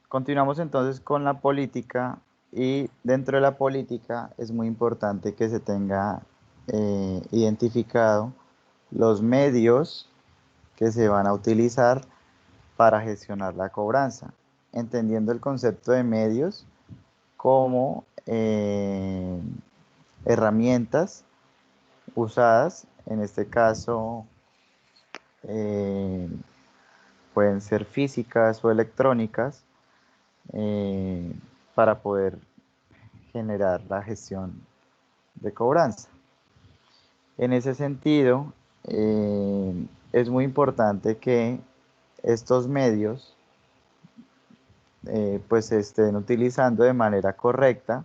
Continuamos entonces con la política y dentro de la política es muy importante que se tenga identificado los medios que se van a utilizar para gestionar la cobranza, entendiendo el concepto de medios como herramientas usadas, en este caso eh, pueden ser físicas o electrónicas, eh, para poder generar la gestión de cobranza. En ese sentido, es muy importante que estos medios pues se estén utilizando de manera correcta,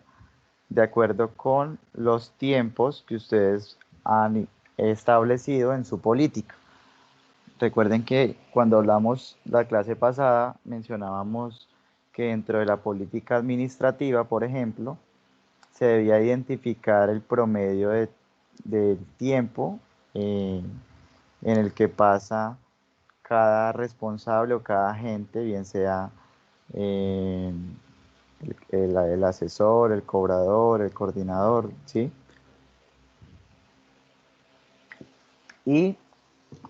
de acuerdo con los tiempos que ustedes han establecido en su política. Recuerden que cuando hablamos la clase pasada mencionábamos que dentro de la política administrativa, por ejemplo, se debía identificar el promedio del tiempo eh, en el que pasa cada responsable o cada agente, bien sea eh, el asesor, el cobrador, el coordinador, ¿sí? Y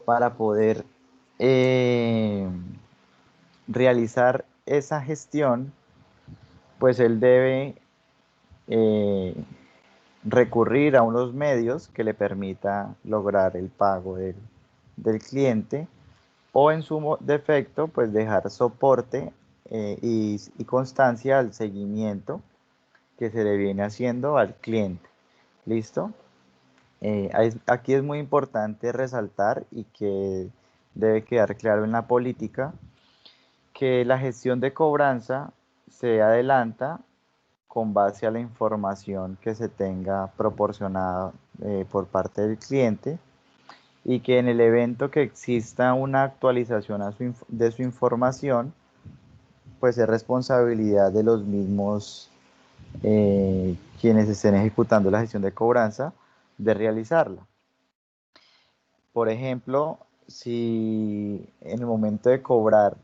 para poder eh, realizar esa gestión, pues él debe eh, recurrir a unos medios que le permita lograr el pago del cliente o en su defecto, pues dejar soporte y constancia al seguimiento que se le viene haciendo al cliente. ¿Listo? Aquí es muy importante resaltar y que debe quedar claro en la política que la gestión de cobranza se adelanta con base a la información que se tenga proporcionada por parte del cliente y que en el evento que exista una actualización de su información, pues es responsabilidad de los mismos quienes estén ejecutando la gestión de cobranza de realizarla. Por ejemplo, si en el momento de cobrar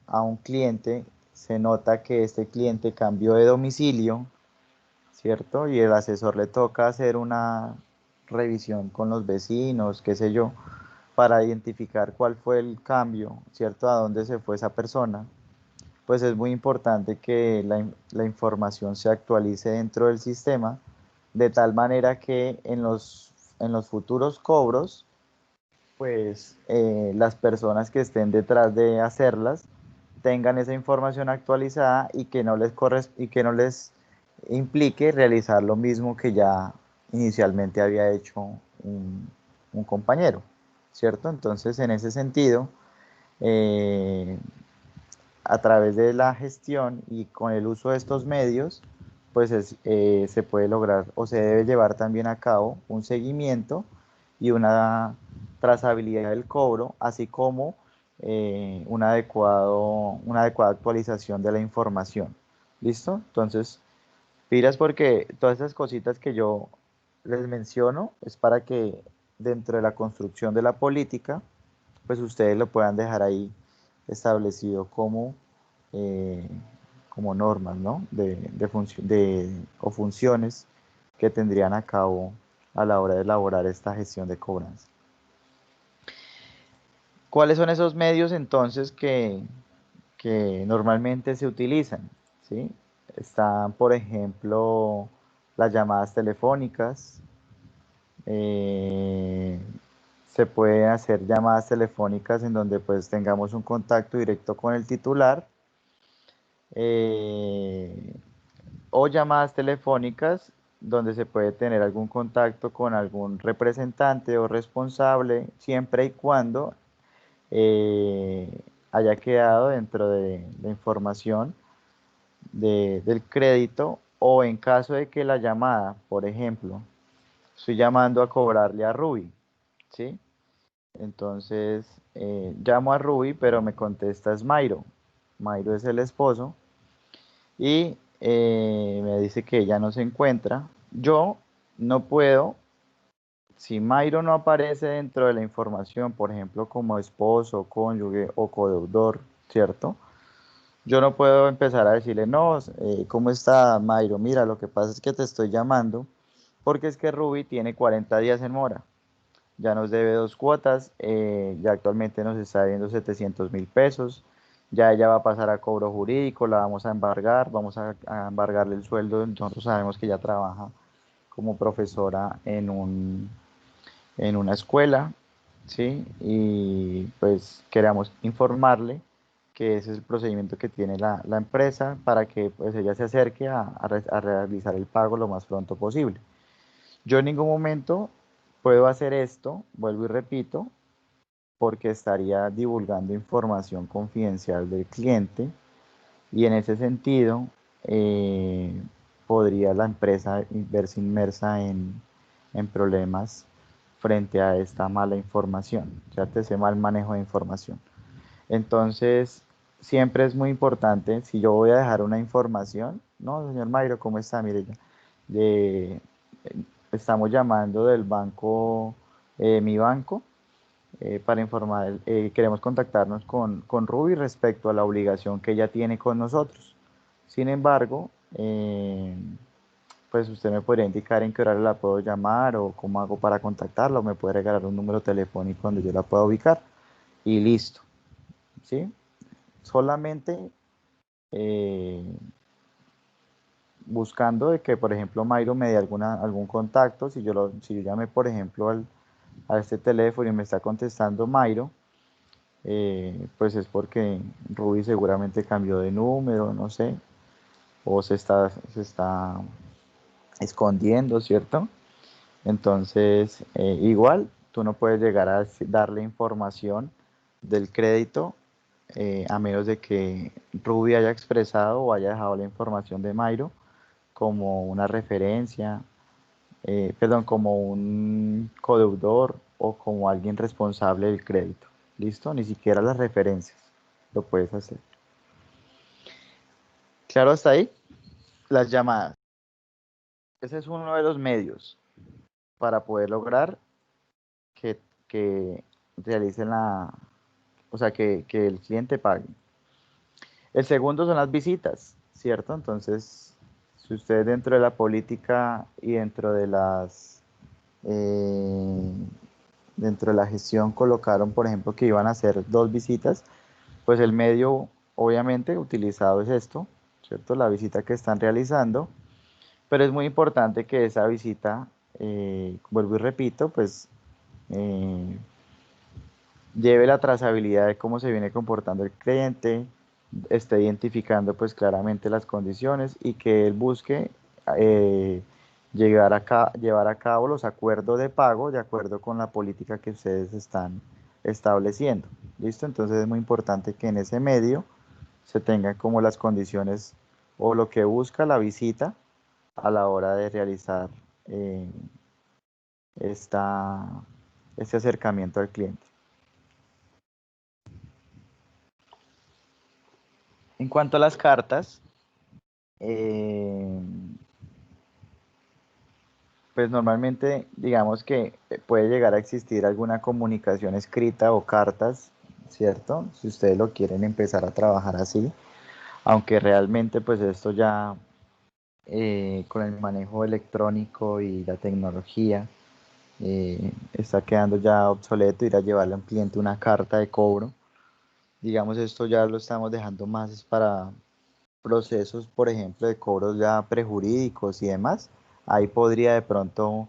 a un cliente se nota que este cliente cambió de domicilio, ¿cierto? Y el asesor le toca hacer una revisión con los vecinos, qué sé yo, para identificar cuál fue el cambio, ¿cierto? A dónde se fue esa persona. Pues es muy importante que la información se actualice dentro del sistema de tal manera que en los futuros cobros, pues las personas que estén detrás de hacerlas tengan esa información actualizada y que y que no les implique realizar lo mismo que ya inicialmente había hecho un compañero, ¿cierto? Entonces, en ese sentido, eh, a través de la gestión y con el uso de estos medios, pues se puede lograr o se debe llevar también a cabo un seguimiento y trazabilidad del cobro, así como una adecuada actualización de la información. ¿Listo? Entonces, pilas porque todas esas cositas que yo les menciono es para que dentro de la construcción de la política, pues ustedes lo puedan dejar ahí establecido eh, como normas, ¿no? O funciones que tendrían a cabo a la hora de elaborar esta gestión de cobranza. ¿Cuáles son esos medios entonces que normalmente se utilizan? ¿Sí? Están, por ejemplo, las llamadas telefónicas. eh, Se pueden hacer llamadas telefónicas en donde pues tengamos un contacto directo con el titular, eh, o llamadas telefónicas donde se puede tener algún contacto con algún representante o responsable, siempre y cuando eh, haya quedado dentro de la información del crédito, o en caso de que la llamada, por ejemplo, estoy llamando a cobrarle a Ruby, ¿sí? Entonces, llamo a Ruby, pero me contesta es Mairo. Mairo es el esposo y me dice que ella no se encuentra. Yo no puedo si Mayro no aparece dentro de la información, por ejemplo, como esposo, cónyuge o codeudor, ¿cierto? Yo no puedo empezar a decirle, no, ¿cómo está Mayro? Mira, lo que pasa es que te estoy llamando porque es que Ruby tiene 40 días en mora. Ya nos debe dos cuotas, ya actualmente nos está debiendo 700.000 pesos. Ya ella va a pasar a cobro jurídico, la vamos a embargar, vamos a embargarle el sueldo. Nosotros sabemos que ella trabaja como profesora en una escuela, ¿sí? Y pues queremos informarle que ese es el procedimiento que tiene la empresa para que pues ella se acerque a realizar el pago lo más pronto posible. Yo en ningún momento puedo hacer esto, vuelvo y repito, porque estaría divulgando información confidencial del cliente y en ese sentido eh, podría la empresa verse inmersa en problemas frente a esta mala información, ya te ese mal manejo de información. Entonces, siempre es muy importante, si yo voy a dejar una información, no, señor Mayro, ¿cómo está? Mire, de, estamos llamando del banco, mi banco, para informar, queremos contactarnos con Ruby respecto a la obligación que ella tiene con nosotros. Sin embargo, pues usted me podría indicar en qué horario la puedo llamar o cómo hago para contactarla o me puede regalar un número telefónico donde yo la pueda ubicar y listo, ¿sí? Solamente eh, buscando de que, por ejemplo, Mayro me dé algún contacto, si yo llamé, por ejemplo, a este teléfono y me está contestando Mayro, pues es porque Ruby seguramente cambió de número, no sé, o se está escondiendo, ¿cierto? Entonces, igual, tú no puedes llegar a darle información del crédito a menos de que Ruby haya expresado o haya dejado la información de Mayro como una referencia, perdón, como un codeudor o como alguien responsable del crédito. ¿Listo? Ni siquiera las referencias lo puedes hacer. Claro, hasta ahí. Las llamadas. Ese es uno de los medios para poder lograr que realicen o sea, que el cliente pague. El segundo son las visitas, ¿cierto? Entonces, si ustedes dentro de la política y eh, dentro de la gestión colocaron, por ejemplo, que iban a hacer dos visitas, pues el medio obviamente utilizado es esto, ¿cierto? La visita que están realizando, pero es muy importante que esa visita, vuelvo y repito, pues eh, lleve la trazabilidad de cómo se viene comportando el cliente, esté identificando pues claramente las condiciones y que él busque eh, llevar a cabo los acuerdos de pago de acuerdo con la política que ustedes están estableciendo. ¿Listo? Entonces es muy importante que en ese medio se tengan como las condiciones o lo que busca la visita a la hora de realizar eh, esta, este acercamiento al cliente. En cuanto a las cartas, eh, pues normalmente digamos que puede llegar a existir alguna comunicación escrita o cartas, ¿cierto? Si ustedes lo quieren empezar a trabajar así, aunque realmente pues esto ya con el manejo electrónico y la tecnología está quedando ya obsoleto ir a llevarle a un cliente una carta de cobro. Digamos, esto ya lo estamos dejando más es para procesos, por ejemplo, de cobros ya prejurídicos y demás. Ahí podría de pronto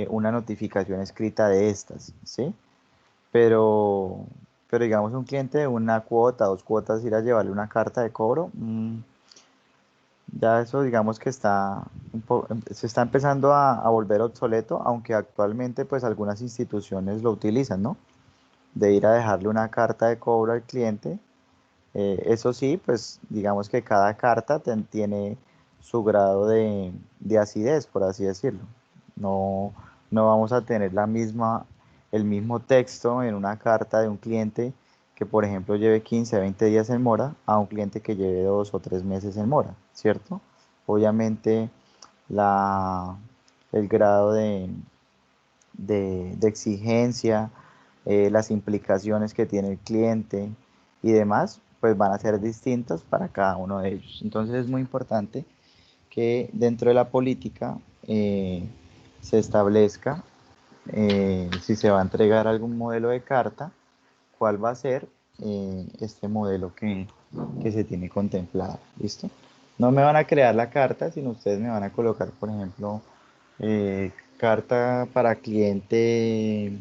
una notificación escrita de estas, ¿sí? Pero, pero digamos, un cliente de una cuota, dos cuotas, ir a llevarle una carta de cobro, ya eso digamos que se está empezando a volver obsoleto, aunque actualmente pues algunas instituciones lo utilizan, ¿no? De ir a dejarle una carta de cobro al cliente. Eso sí, pues digamos que cada carta tiene su grado de acidez, por así decirlo. No, no vamos a tener el mismo texto en una carta de un cliente que, por ejemplo, lleve 15, 20 días en mora a un cliente que lleve 2 o 3 meses en mora, ¿cierto? Obviamente la, el grado de exigencia, las implicaciones que tiene el cliente y demás, pues van a ser distintas para cada uno de ellos. Entonces es muy importante que dentro de la política se establezca si se va a entregar algún modelo de carta, cuál va a ser este modelo que se tiene contemplado. ¿Listo? No me van a crear la carta, sino ustedes me van a colocar, por ejemplo, carta para cliente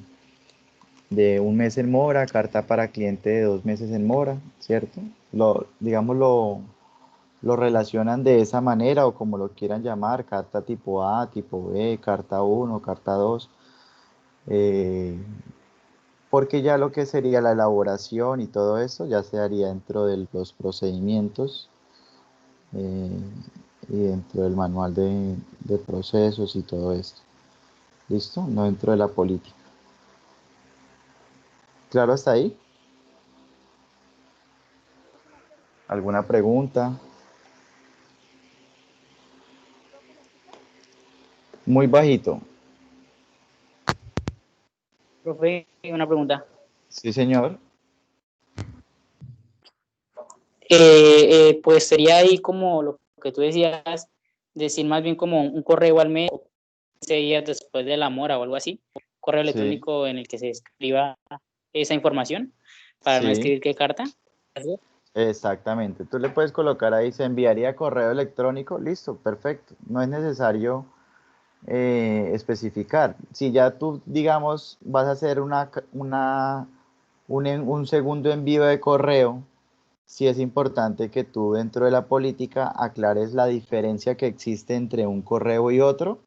de un mes en mora, carta para cliente de 2 meses en mora, ¿cierto? Digamos, lo relacionan de esa manera o como lo quieran llamar, carta tipo A, tipo B, carta uno, carta 2, eh, porque ya lo que sería la elaboración y todo eso ya se haría dentro de los procedimientos eh, y dentro del manual de procesos y todo esto. ¿Listo? No dentro de la política. ¿Claro hasta ahí? ¿Alguna pregunta? ¿Profe, me escucha? Muy bajito. Profe, una pregunta. Sí, señor. Pues sería ahí como lo que tú decías, decir más bien como un correo al mes, 15 días después de la mora o algo así, correo Sí, electrónico en el que se escriba esa información para no sí, escribir qué carta. exactamente. Tú le puedes colocar ahí, se enviaría correo electrónico, listo, perfecto. No es necesario especificar. Si ya tú, digamos, vas a hacer un segundo envío de correo, sí es importante que tú dentro de la política aclares la diferencia que existe entre un correo y otro,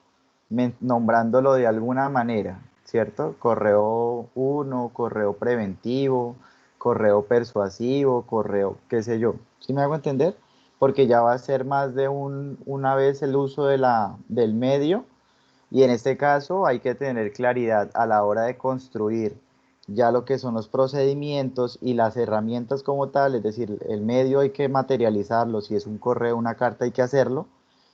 nombrándolo de alguna manera, ¿cierto? Correo uno, correo preventivo, correo persuasivo, correo, qué sé yo. ¿Sí me hago entender? Porque ya va a ser más de una vez el uso del medio y en este caso hay que tener claridad a la hora de construir ya lo que son los procedimientos y las herramientas como tal, es decir, el medio hay que materializarlo, si es un correo, una carta hay que hacerlo.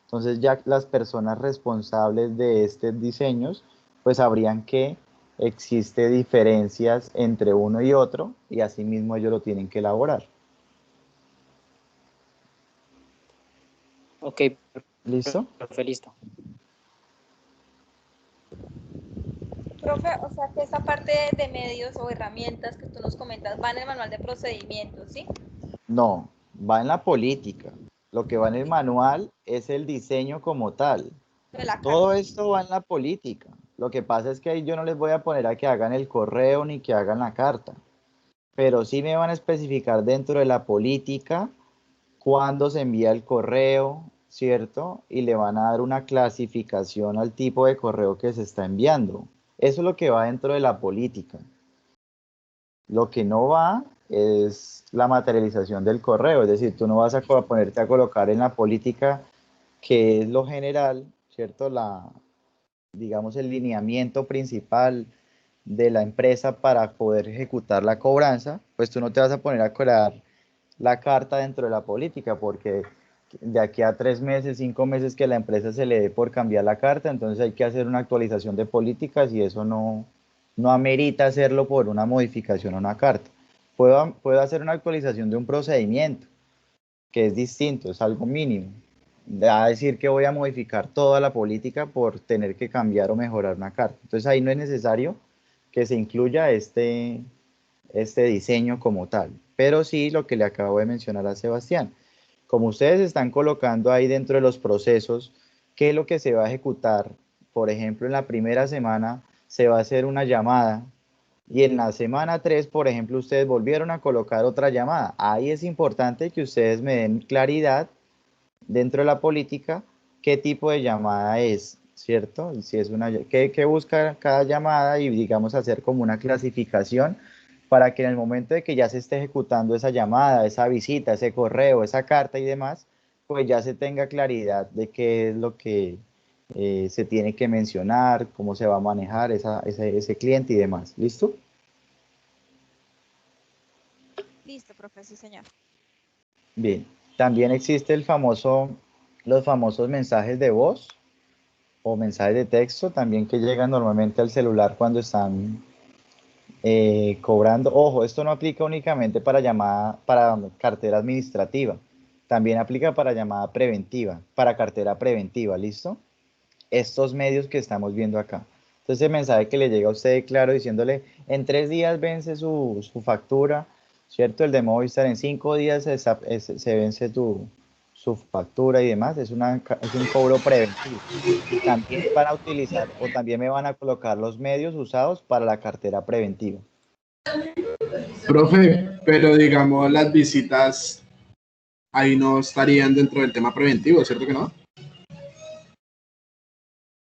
Entonces ya las personas responsables de estos diseños pues sabrían que existe diferencias entre uno y otro y asimismo ellos lo tienen que elaborar. Ok, ¿Listo? profe, listo. Profe, o sea que esa parte de medios o herramientas que tú nos comentas va en el manual de procedimientos, ¿sí? No, va en la política. Lo que va en el manual es el diseño como tal. De la Todo carta. esto va en la política. Lo que pasa es que ahí yo no les voy a poner a que hagan el correo ni que hagan la carta, pero sí me van a especificar dentro de la política cuándo se envía el correo, ¿cierto? Y le van a dar una clasificación al tipo de correo que se está enviando. Eso es lo que va dentro de la política. Lo que no va es la materialización del correo, es decir, tú no vas a ponerte a colocar en la política que es lo general, ¿cierto? Digamos, el lineamiento principal de la empresa para poder ejecutar la cobranza, pues tú no te vas a poner a crear la carta dentro de la política, porque de aquí a 3 meses, 5 meses que la empresa se le dé por cambiar la carta, entonces hay que hacer una actualización de políticas y eso no amerita hacerlo por una modificación a una carta. Puedo hacer una actualización de un procedimiento, que es distinto, es algo mínimo. A decir que voy a modificar toda la política por tener que cambiar o mejorar una carta. Entonces ahí no es necesario que se incluya este diseño como tal. Pero sí lo que le acabo de mencionar a Sebastián. Como ustedes están colocando ahí dentro de los procesos, ¿qué es lo que se va a ejecutar? Por ejemplo, en la primera semana se va a hacer una llamada y en la semana 3, por ejemplo, ustedes volvieron a colocar otra llamada. Ahí es importante que ustedes me den claridad dentro de la política qué tipo de llamada es, ¿cierto? Si es qué busca cada llamada y digamos hacer como una clasificación para que en el momento de que ya se esté ejecutando esa llamada, esa visita, ese correo, esa carta y demás, pues ya se tenga claridad de qué es lo que se tiene que mencionar, cómo se va a manejar ese cliente y demás. ¿Listo? Listo, profe, sí, señor. Bien. También existe los famosos mensajes de voz. o mensajes de texto también que llegan normalmente al celular cuando están cobrando. Ojo, esto no aplica únicamente para llamada, para cartera administrativa, también aplica para llamada preventiva, para cartera preventiva, ¿listo? Estos medios que estamos viendo acá. Entonces el mensaje que le llega a usted claro diciéndole, en 3 días vence su factura, ¿cierto? El de Movistar, en 5 días se vence su factura y demás, es un cobro preventivo. Y también van a utilizar o también me van a colocar los medios usados para la cartera preventiva. Profe, pero digamos las visitas ahí no estarían dentro del tema preventivo, ¿cierto que no?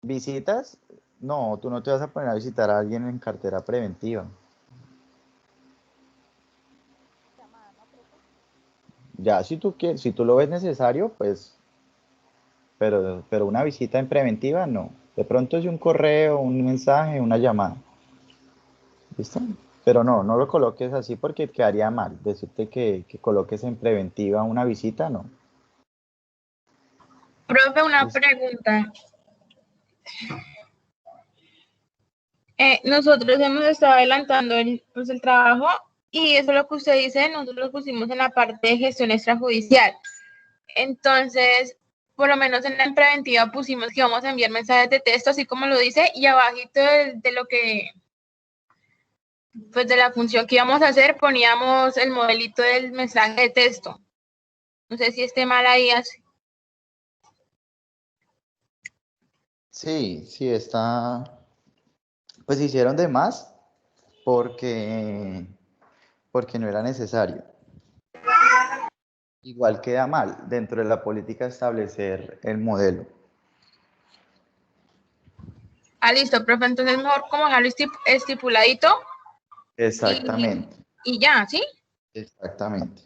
¿Visitas? No, tú no te vas a poner a visitar a alguien en cartera preventiva. Ya si tú quieres, si tú lo ves necesario, pues, pero una visita en preventiva no. De pronto es un correo, un mensaje, una llamada. ¿Listo? Pero no, no lo coloques así porque quedaría mal. Decirte que coloques en preventiva una visita, no. Profe, una ¿Listo? pregunta. Nosotros hemos estado adelantando pues, el trabajo y eso es lo que usted dice, nosotros lo pusimos en la parte de gestión extrajudicial. Entonces, por lo menos en la preventiva pusimos que vamos a enviar mensajes de texto, así como lo dice, y abajito de lo que, pues de la función que íbamos a hacer, poníamos el modelito del mensaje de texto. No sé si esté mal ahí así. Sí, sí, está. Pues hicieron de más porque no era necesario. Igual queda mal dentro de la política establecer el modelo. Ah, listo, profe, entonces mejor como dejarlo estipuladito y, Exactamente, y ya, ¿sí? exactamente.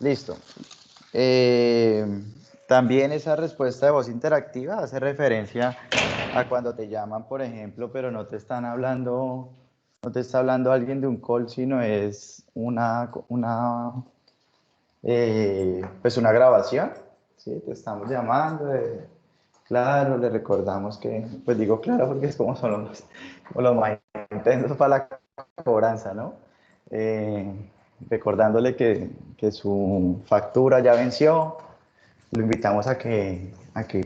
Listo. Eh, También esa respuesta de voz interactiva hace referencia a cuando te llaman, por ejemplo, pero no te están hablando, no te está hablando alguien de un call, sino es pues una grabación, ¿sí? Te estamos llamando, claro, le recordamos que, pues digo claro porque es como los más intensos para la cobranza, ¿no? Eh, Recordándole que su factura ya venció, lo invitamos a que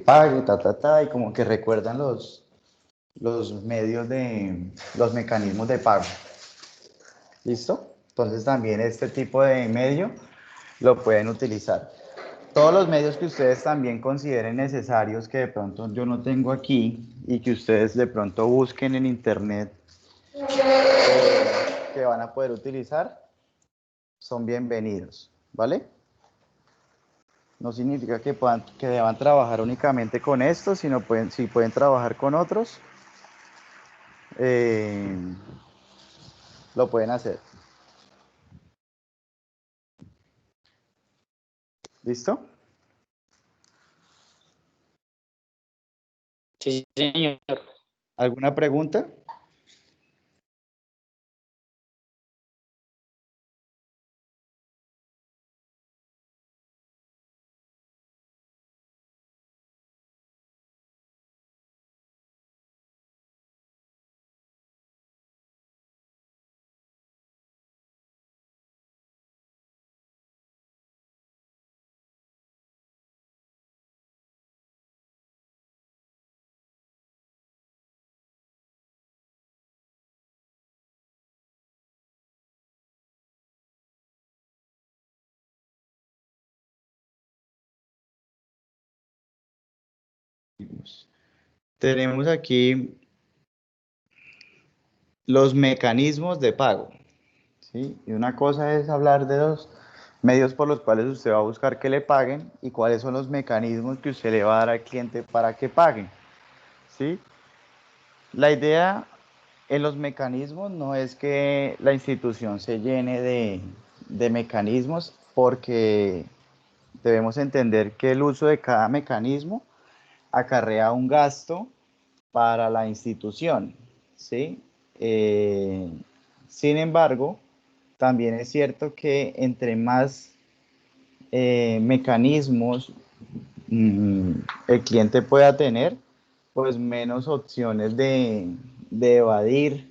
pague, y como que recuerdan los medios los mecanismos de pago. ¿Listo? Entonces también este tipo de medio lo pueden utilizar. Todos los medios que ustedes también consideren necesarios que de pronto yo no tengo aquí y que ustedes de pronto busquen en internet que van a poder utilizar, son bienvenidos, ¿vale? No significa que deban trabajar únicamente con esto, sino si pueden trabajar con otros, eh, lo pueden hacer. ¿Listo? Sí, señor. ¿Alguna pregunta? Tenemos aquí los mecanismos de pago, ¿sí? Y una cosa es hablar de los medios por los cuales usted va a buscar que le paguen y cuáles son los mecanismos que usted le va a dar al cliente para que paguen, ¿sí? La idea en los mecanismos no es que la institución se llene de mecanismos porque debemos entender que el uso de cada mecanismo acarrea un gasto para la institución, ¿sí? Sin embargo, también es cierto que entre más mecanismos el cliente pueda tener, pues menos opciones de evadir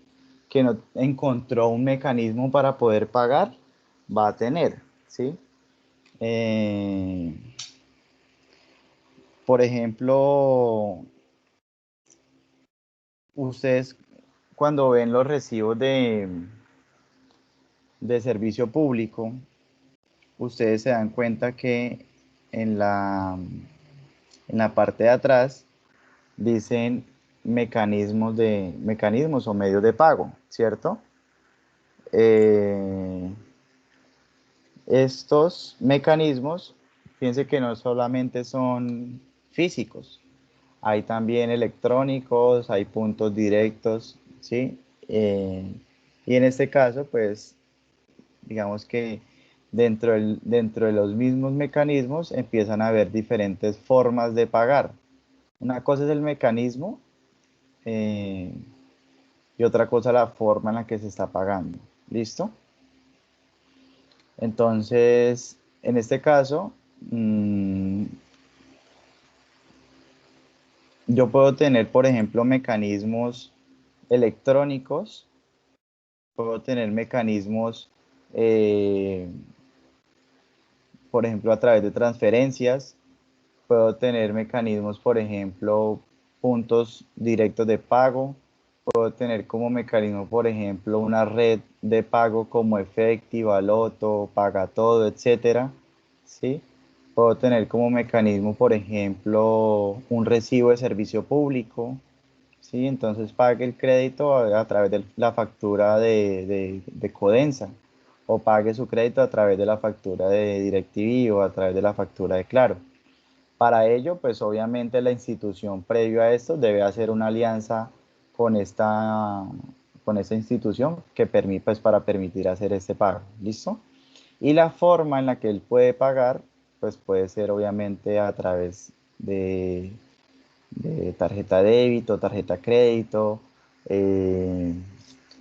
que no encontró un mecanismo para poder pagar va a tener, ¿sí? Eh, por ejemplo, ustedes cuando ven los recibos de servicio público, ustedes se dan cuenta que en en la parte de atrás dicen mecanismos o medios de pago, ¿cierto? Eh, Estos mecanismos, fíjense que no solamente son físicos, hay también electrónicos, hay puntos directos, ¿sí? Y en este caso, pues, digamos que dentro de los mismos mecanismos empiezan a haber diferentes formas de pagar. Una cosa es el mecanismo eh, y otra cosa la forma en la que se está pagando. ¿Listo? Entonces, en este caso, yo puedo tener, por ejemplo, mecanismos electrónicos, puedo tener mecanismos, eh, por ejemplo, a través de transferencias, puedo tener mecanismos, por ejemplo, puntos directos de pago, puedo tener como mecanismo, por ejemplo, una red de pago como Efectiva, Loto, Paga Todo, etcétera, ¿sí? Puedo tener como mecanismo, por ejemplo, un recibo de servicio público, ¿sí? Entonces pague el crédito a través de la factura de Codensa o pague su crédito a través de la factura de DirecTV o a través de la factura de Claro. Para ello, pues obviamente la institución previo a esto debe hacer una alianza con esta institución que permite, pues, para permitir hacer este pago. ¿Listo? Y la forma en la que él puede pagar, pues puede ser obviamente a través de tarjeta débito, tarjeta crédito, eh,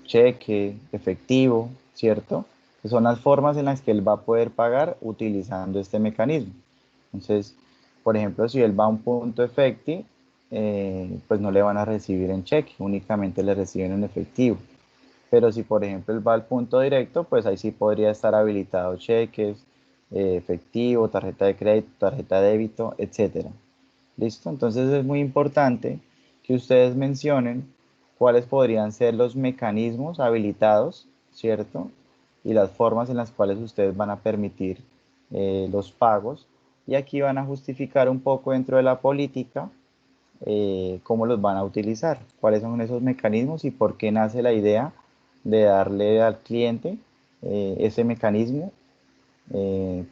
cheque, efectivo, ¿cierto? Que son las formas en las que él va a poder pagar utilizando este mecanismo. Entonces, por ejemplo, si él va a un punto efectivo, pues no le van a recibir en cheque, únicamente le reciben en efectivo. Pero si, por ejemplo, él va al punto directo, pues ahí sí podría estar habilitado cheques, efectivo, tarjeta de crédito, tarjeta de débito, etcétera. ¿Listo? Entonces es muy importante que ustedes mencionen cuáles podrían ser los mecanismos habilitados, ¿cierto? Y las formas en las cuales ustedes van a permitir los pagos. Y aquí van a justificar un poco dentro de la política cómo los van a utilizar, cuáles son esos mecanismos y por qué nace la idea de darle al cliente ese mecanismo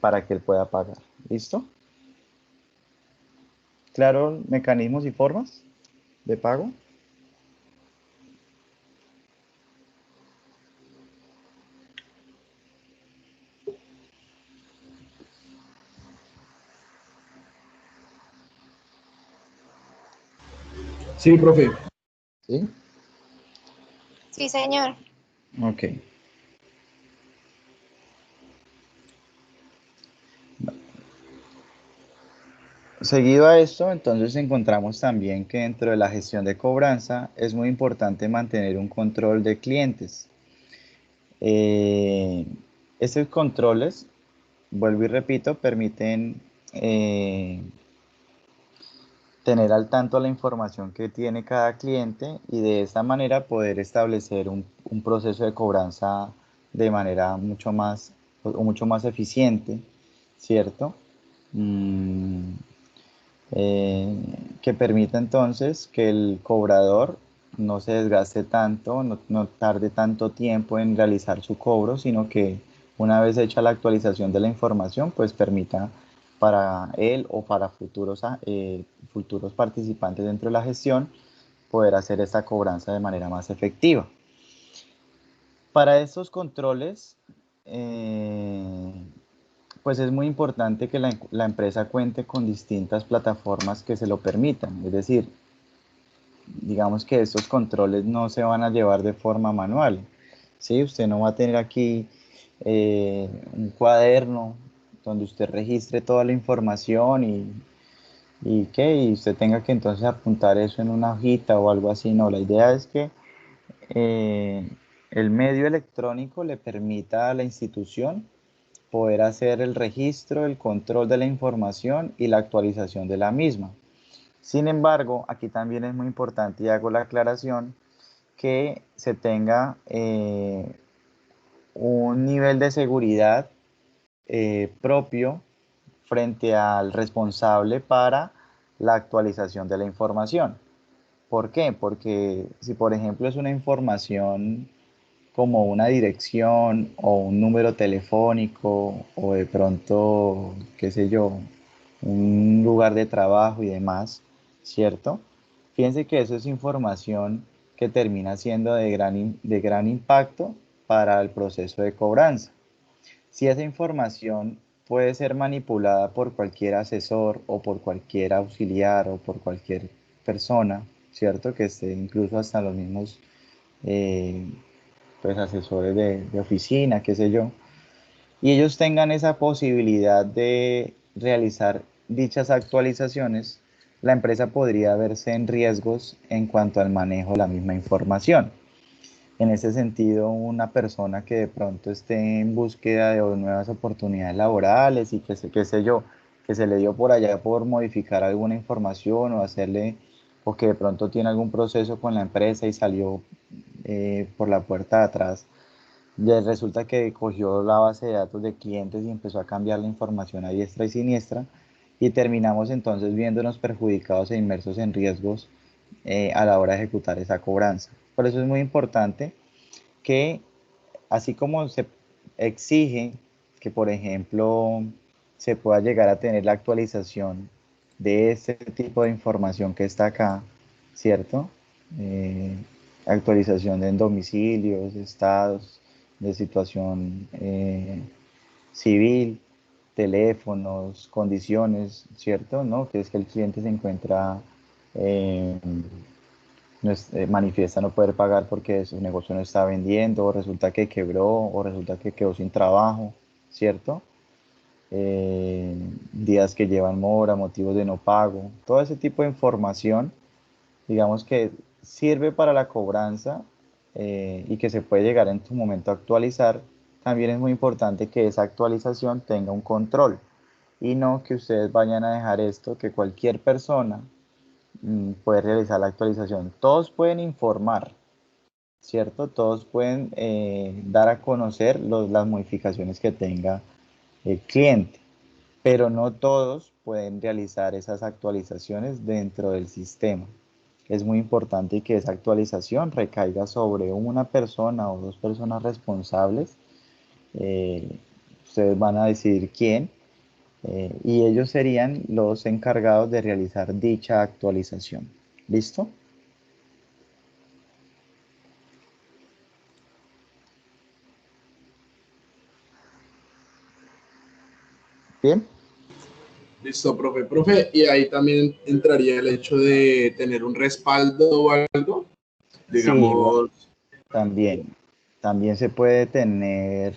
para que él pueda pagar. ¿Listo? Claro, mecanismos y formas de pago. Sí, profe. ¿Sí? Sí, señor. Ok. Seguido a esto, entonces encontramos también que dentro de la gestión de cobranza es muy importante mantener un control de clientes. Eh, Estos controles, vuelvo y repito, permiten tener al tanto la información que tiene cada cliente y de esta manera poder establecer un proceso de cobranza de manera mucho más eficiente, ¿cierto? Mm, eh, que permita entonces que el cobrador no se desgaste tanto, no tarde tanto tiempo en realizar su cobro, sino que una vez hecha la actualización de la información, pues permita para él o para futuros participantes dentro de la gestión poder hacer esta cobranza de manera más efectiva. Para estos controles, Pues es muy importante que la empresa cuente con distintas plataformas que se lo permitan. Es decir, digamos que estos controles no se van a llevar de forma manual. ¿Sí? Usted no va a tener aquí un cuaderno donde usted registre toda la información y usted tenga que entonces apuntar eso en una hojita o algo así. No, la idea es que eh, el medio electrónico le permita a la institución poder hacer el registro, el control de la información y la actualización de la misma. Sin embargo, aquí también es muy importante y hago la aclaración que se tenga un nivel de seguridad propio frente al responsable para la actualización de la información. ¿Por qué? Porque si por ejemplo es una información como una dirección o un número telefónico o de pronto, qué sé yo, un lugar de trabajo y demás, ¿cierto? Fíjense que eso es información que termina siendo de gran impacto para el proceso de cobranza. Si esa información puede ser manipulada por cualquier asesor o por cualquier auxiliar o por cualquier persona, ¿cierto? Que esté incluso hasta los mismos eh, pues, asesores de oficina, qué sé yo, y ellos tengan esa posibilidad de realizar dichas actualizaciones, la empresa podría verse en riesgos en cuanto al manejo de la misma información. En ese sentido, una persona que de pronto esté en búsqueda de nuevas oportunidades laborales y qué sé yo, que se le dio por allá por modificar alguna información o hacerle, o que de pronto tiene algún proceso con la empresa y salió por la puerta de atrás, ya resulta que cogió la base de datos de clientes y empezó a cambiar la información a diestra y siniestra y terminamos entonces viéndonos perjudicados e inmersos en riesgos a la hora de ejecutar esa cobranza. Por eso es muy importante que, así como se exige que, por ejemplo, se pueda llegar a tener la actualización de este tipo de información que está acá, ¿cierto? Eh, Actualización de domicilios, estados, de situación civil, teléfonos, condiciones, ¿cierto? ¿No? Que es que el cliente se encuentra eh, manifiesta no poder pagar porque su negocio no está vendiendo, o resulta que quebró, o resulta que quedó sin trabajo, ¿cierto? Días que llevan mora, motivos de no pago, todo ese tipo de información, digamos que sirve para la cobranza y que se puede llegar en tu momento a actualizar. También es muy importante que esa actualización tenga un control y no que ustedes vayan a dejar esto, que cualquier persona puede realizar la actualización. Todos pueden informar, ¿cierto? Todos pueden dar a conocer las modificaciones que tenga el cliente, pero no todos pueden realizar esas actualizaciones dentro del sistema. Es muy importante que esa actualización recaiga sobre una persona o dos personas responsables. eh, Ustedes van a decidir quién, y ellos serían los encargados de realizar dicha actualización. ¿Listo? Bien. Listo, profe. Profe, y ahí también entraría el hecho de tener un respaldo o algo, Sí, bueno, digamos. también. También se puede tener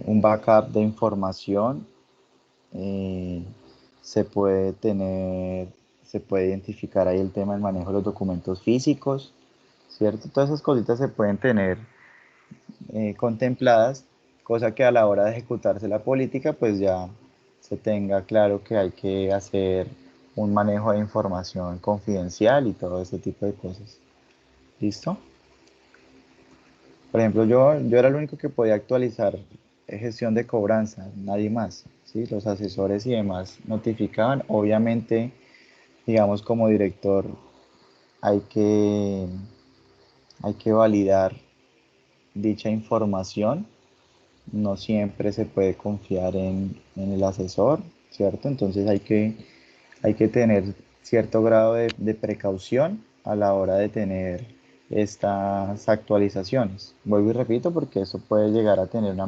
un backup de información. eh, se puede identificar ahí el tema del manejo de los documentos físicos, ¿cierto? Todas esas cositas se pueden tener contempladas, cosa que a la hora de ejecutarse la política, pues ya se tenga claro que hay que hacer un manejo de información confidencial y todo ese tipo de cosas. ¿Listo? Por ejemplo, yo era el único que podía actualizar gestión de cobranza, nadie más, ¿sí? Los asesores y demás notificaban. Obviamente, digamos, como director hay que, hay que validar dicha información. No siempre se puede confiar en el asesor, ¿cierto? Entonces hay que tener cierto grado de precaución a la hora de tener estas actualizaciones. Vuelvo y repito porque eso puede llegar a tener una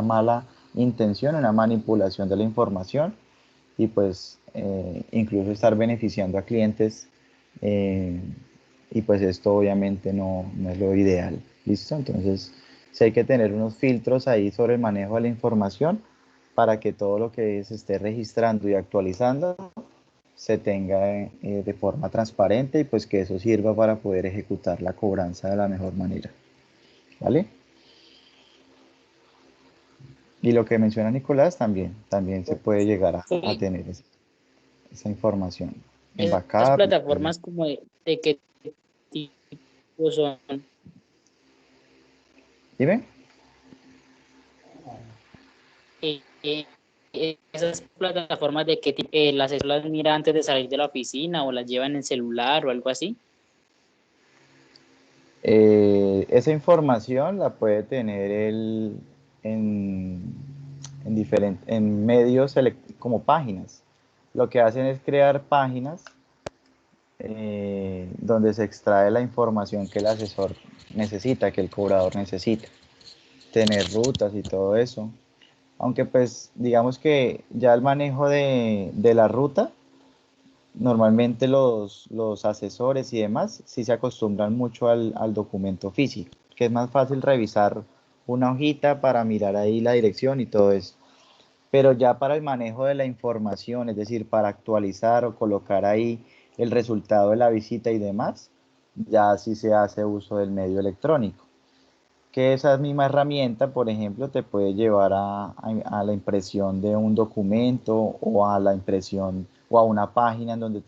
mala intención, una manipulación de la información y pues incluso estar beneficiando a clientes y pues esto obviamente no es lo ideal, ¿listo? Entonces sí hay que tener unos filtros ahí sobre el manejo de la información para que todo lo que se esté registrando y actualizando se tenga de forma transparente y pues que eso sirva para poder ejecutar la cobranza de la mejor manera, ¿vale? Y lo que menciona Nicolás también se puede llegar a Sí, tener esa información en esas backup. plataformas como de qué tipo son. Dime. Eh, eh, esas plataformas de qué tipo, las asesor las mira antes de salir de la oficina o las lleva en el celular o algo así. Esa información la puede tener en, en medios como páginas. Lo que hacen es crear páginas donde se extrae la información que el asesor necesita, que el cobrador necesita, tener rutas y todo eso. Aunque pues digamos que ya el manejo de la ruta, normalmente los asesores y demás sí se acostumbran mucho al documento físico, que es más fácil revisar una hojita para mirar ahí la dirección y todo eso. Pero ya para el manejo de la información, es decir, para actualizar o colocar ahí el resultado de la visita y demás, ya sí se hace uso del medio electrónico. Que esa misma herramienta, por ejemplo, te puede llevar a la impresión de un documento o a la impresión o a una página en donde,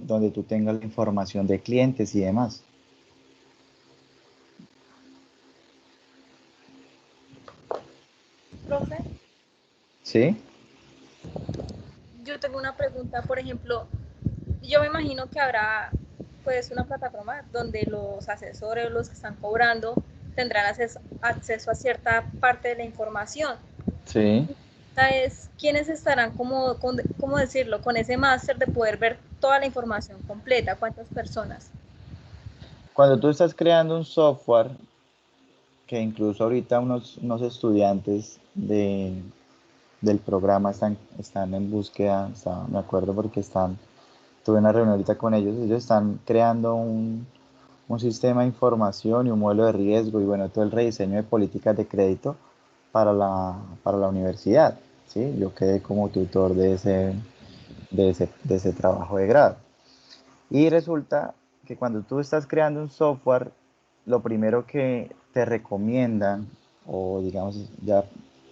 donde tú tengas la información de clientes y demás. Profe, ¿Sí? yo tengo una pregunta, por ejemplo, yo me imagino que habrá pues una plataforma donde los asesores, los que están cobrando, tendrán acceso a cierta parte de la información. Sí. Es quiénes estarán ¿cómo decirlo? Con ese máster de poder ver toda la información completa, cuántas personas. Cuando tú estás creando un software, que incluso ahorita unos estudiantes del programa están en búsqueda, me acuerdo porque tuve una reunión ahorita con ellos están creando un sistema de información y un modelo de riesgo y bueno, todo el rediseño de políticas de crédito para la universidad, ¿sí? Yo quedé como tutor de ese trabajo de grado. Y resulta que cuando tú estás creando un software, lo primero que te recomiendan, o digamos ya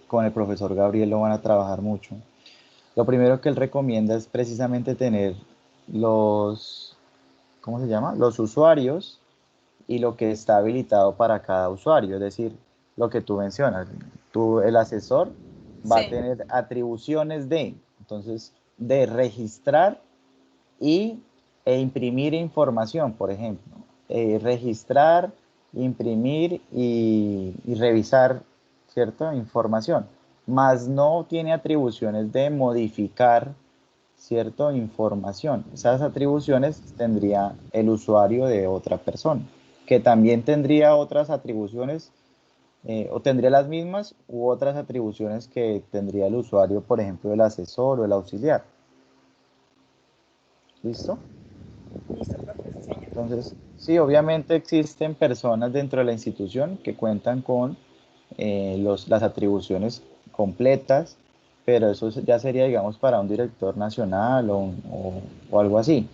con el profesor Gabriel lo van a trabajar mucho, lo primero que él recomienda es precisamente tener los, ¿cómo se llama? Los usuarios y lo que está habilitado para cada usuario, es decir, lo que tú mencionas. El asesor va a Sí. tener atribuciones entonces, de registrar y, e imprimir información, por ejemplo. Registrar, imprimir y revisar, ¿cierto? Información. Más no tiene atribuciones de modificar, ¿cierto? Información. Esas atribuciones tendría el usuario de otra persona, que también tendría otras atribuciones o tendría las mismas u otras atribuciones que tendría el usuario, por ejemplo, el asesor o el auxiliar. ¿Listo? Listo, profe, sí, señor. Entonces, sí, obviamente existen personas dentro de la institución que cuentan con las atribuciones completas, pero eso ya sería, digamos, para un director nacional o algo así.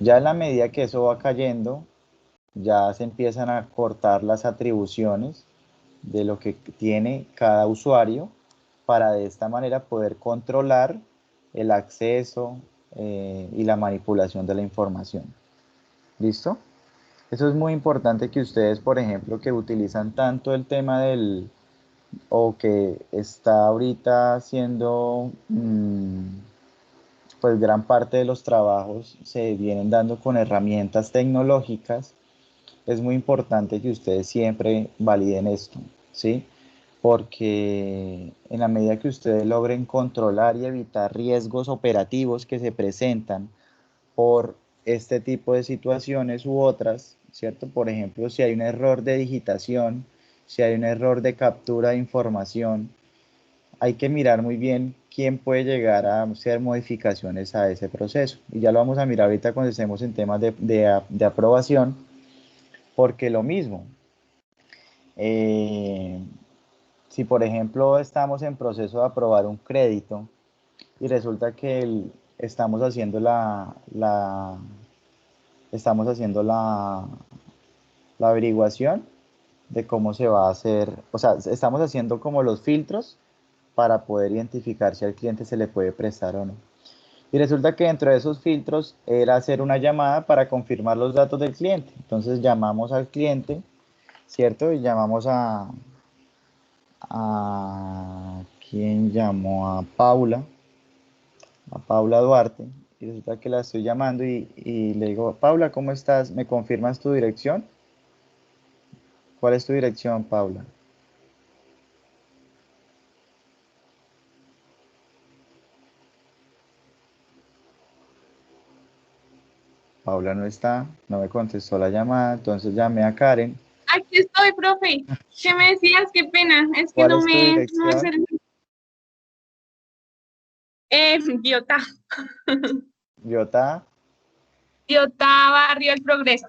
Ya en la medida que eso va cayendo, ya se empiezan a cortar las atribuciones de lo que tiene cada usuario para de esta manera poder controlar el acceso y la manipulación de la información. ¿Listo? Eso es muy importante que ustedes, por ejemplo, que utilizan tanto el tema o que está ahorita haciendo, pues gran parte de los trabajos se vienen dando con herramientas tecnológicas, es muy importante que ustedes siempre validen esto, ¿sí? Porque en la medida que ustedes logren controlar y evitar riesgos operativos que se presentan por este tipo de situaciones u otras, ¿cierto? Por ejemplo, si hay un error de digitación, si hay un error de captura de información, hay que mirar muy bien quién puede llegar a hacer modificaciones a ese proceso. Y ya lo vamos a mirar ahorita cuando estemos en temas de aprobación, porque lo mismo, eh, si por ejemplo estamos en proceso de aprobar un crédito y resulta que estamos haciendo la averiguación de cómo se va a hacer, o sea, estamos haciendo como los filtros para poder identificar si al cliente se le puede prestar o no. Y resulta que dentro de esos filtros era hacer una llamada para confirmar los datos del cliente. Entonces llamamos al cliente, ¿cierto? Y llamamos a ¿quién llamó? A Paula Duarte. Y resulta que la estoy llamando y le digo, Paula, ¿cómo estás? ¿Me confirmas tu dirección? ¿Cuál es tu dirección, Paula? Paula no está, no me contestó la llamada, entonces llamé a Karen. Aquí estoy, profe. ¿Qué me decías? Qué pena. Es que ¿Cuál no es tu me dirección? sale. Biotá. Biotá, Biotá, Barrio El Progreso.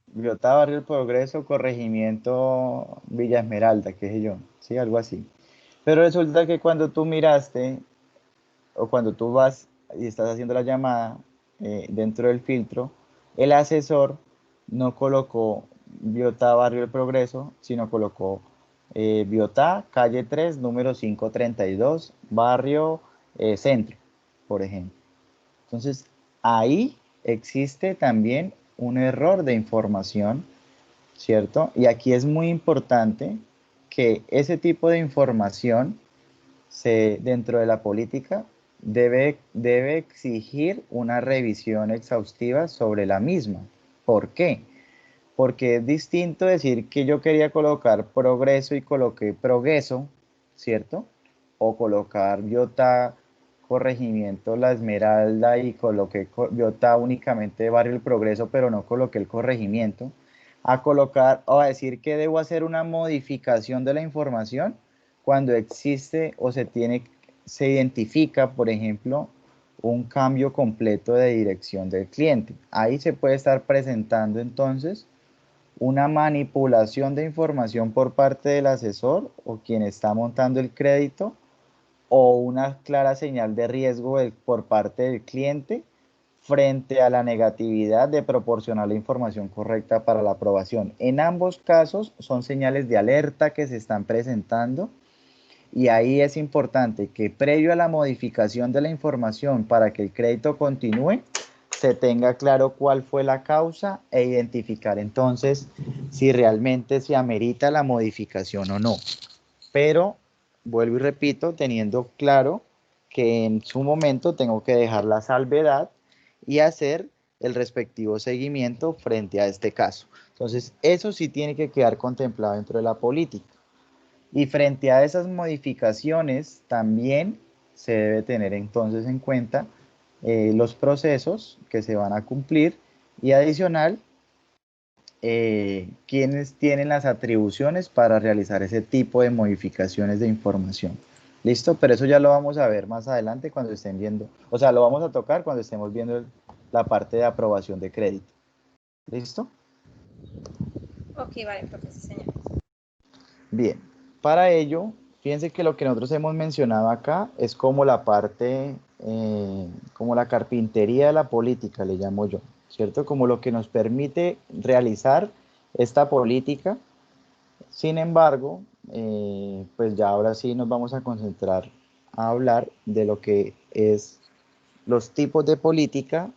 Biotá, Barrio El Progreso, Corregimiento Villa Esmeralda, qué sé yo, sí, algo así. Pero resulta que cuando tú miraste, o cuando tú vas y estás haciendo la llamada dentro del filtro, el asesor no colocó Biotá, Barrio El Progreso, sino colocó Biotá, calle 3, número 532, Barrio Centro, por ejemplo. Entonces, ahí existe también un error de información, ¿cierto? Y aquí es muy importante que ese tipo de información dentro de la política debe exigir una revisión exhaustiva sobre la misma. ¿Por qué? Porque es distinto decir que yo quería colocar progreso y coloqué progreso, ¿cierto? O colocar Biotá, corregimiento La Esmeralda y coloqué Biotá únicamente Barrio El Progreso, pero no coloqué el corregimiento. A colocar o a decir que debo hacer una modificación de la información cuando existe o se identifica, por ejemplo, un cambio completo de dirección del cliente. Ahí se puede estar presentando entonces una manipulación de información por parte del asesor o quien está montando el crédito o una clara señal de riesgo por parte del cliente frente a la negatividad de proporcionar la información correcta para la aprobación. En ambos casos son señales de alerta que se están presentando y ahí es importante que previo a la modificación de la información para que el crédito continúe, se tenga claro cuál fue la causa e identificar entonces si realmente se amerita la modificación o no. Pero, vuelvo y repito, teniendo claro que en su momento tengo que dejar la salvedad y hacer el respectivo seguimiento frente a este caso. Entonces, eso sí tiene que quedar contemplado dentro de la política. Y frente a esas modificaciones también se debe tener entonces en cuenta los procesos que se van a cumplir y adicional, quienes tienen las atribuciones para realizar ese tipo de modificaciones de información. ¿Listo? Pero eso ya lo vamos a ver más adelante cuando estén viendo, o sea, lo vamos a tocar cuando estemos viendo la parte de aprobación de crédito. ¿Listo? Ok, vale, profe, sí, señor. Bien, para ello, fíjense que lo que nosotros hemos mencionado acá es como la parte, como la carpintería de la política, le llamo yo, ¿cierto? Como lo que nos permite realizar esta política. Sin embargo, pues ya ahora sí nos vamos a concentrar a hablar de lo que es los tipos de política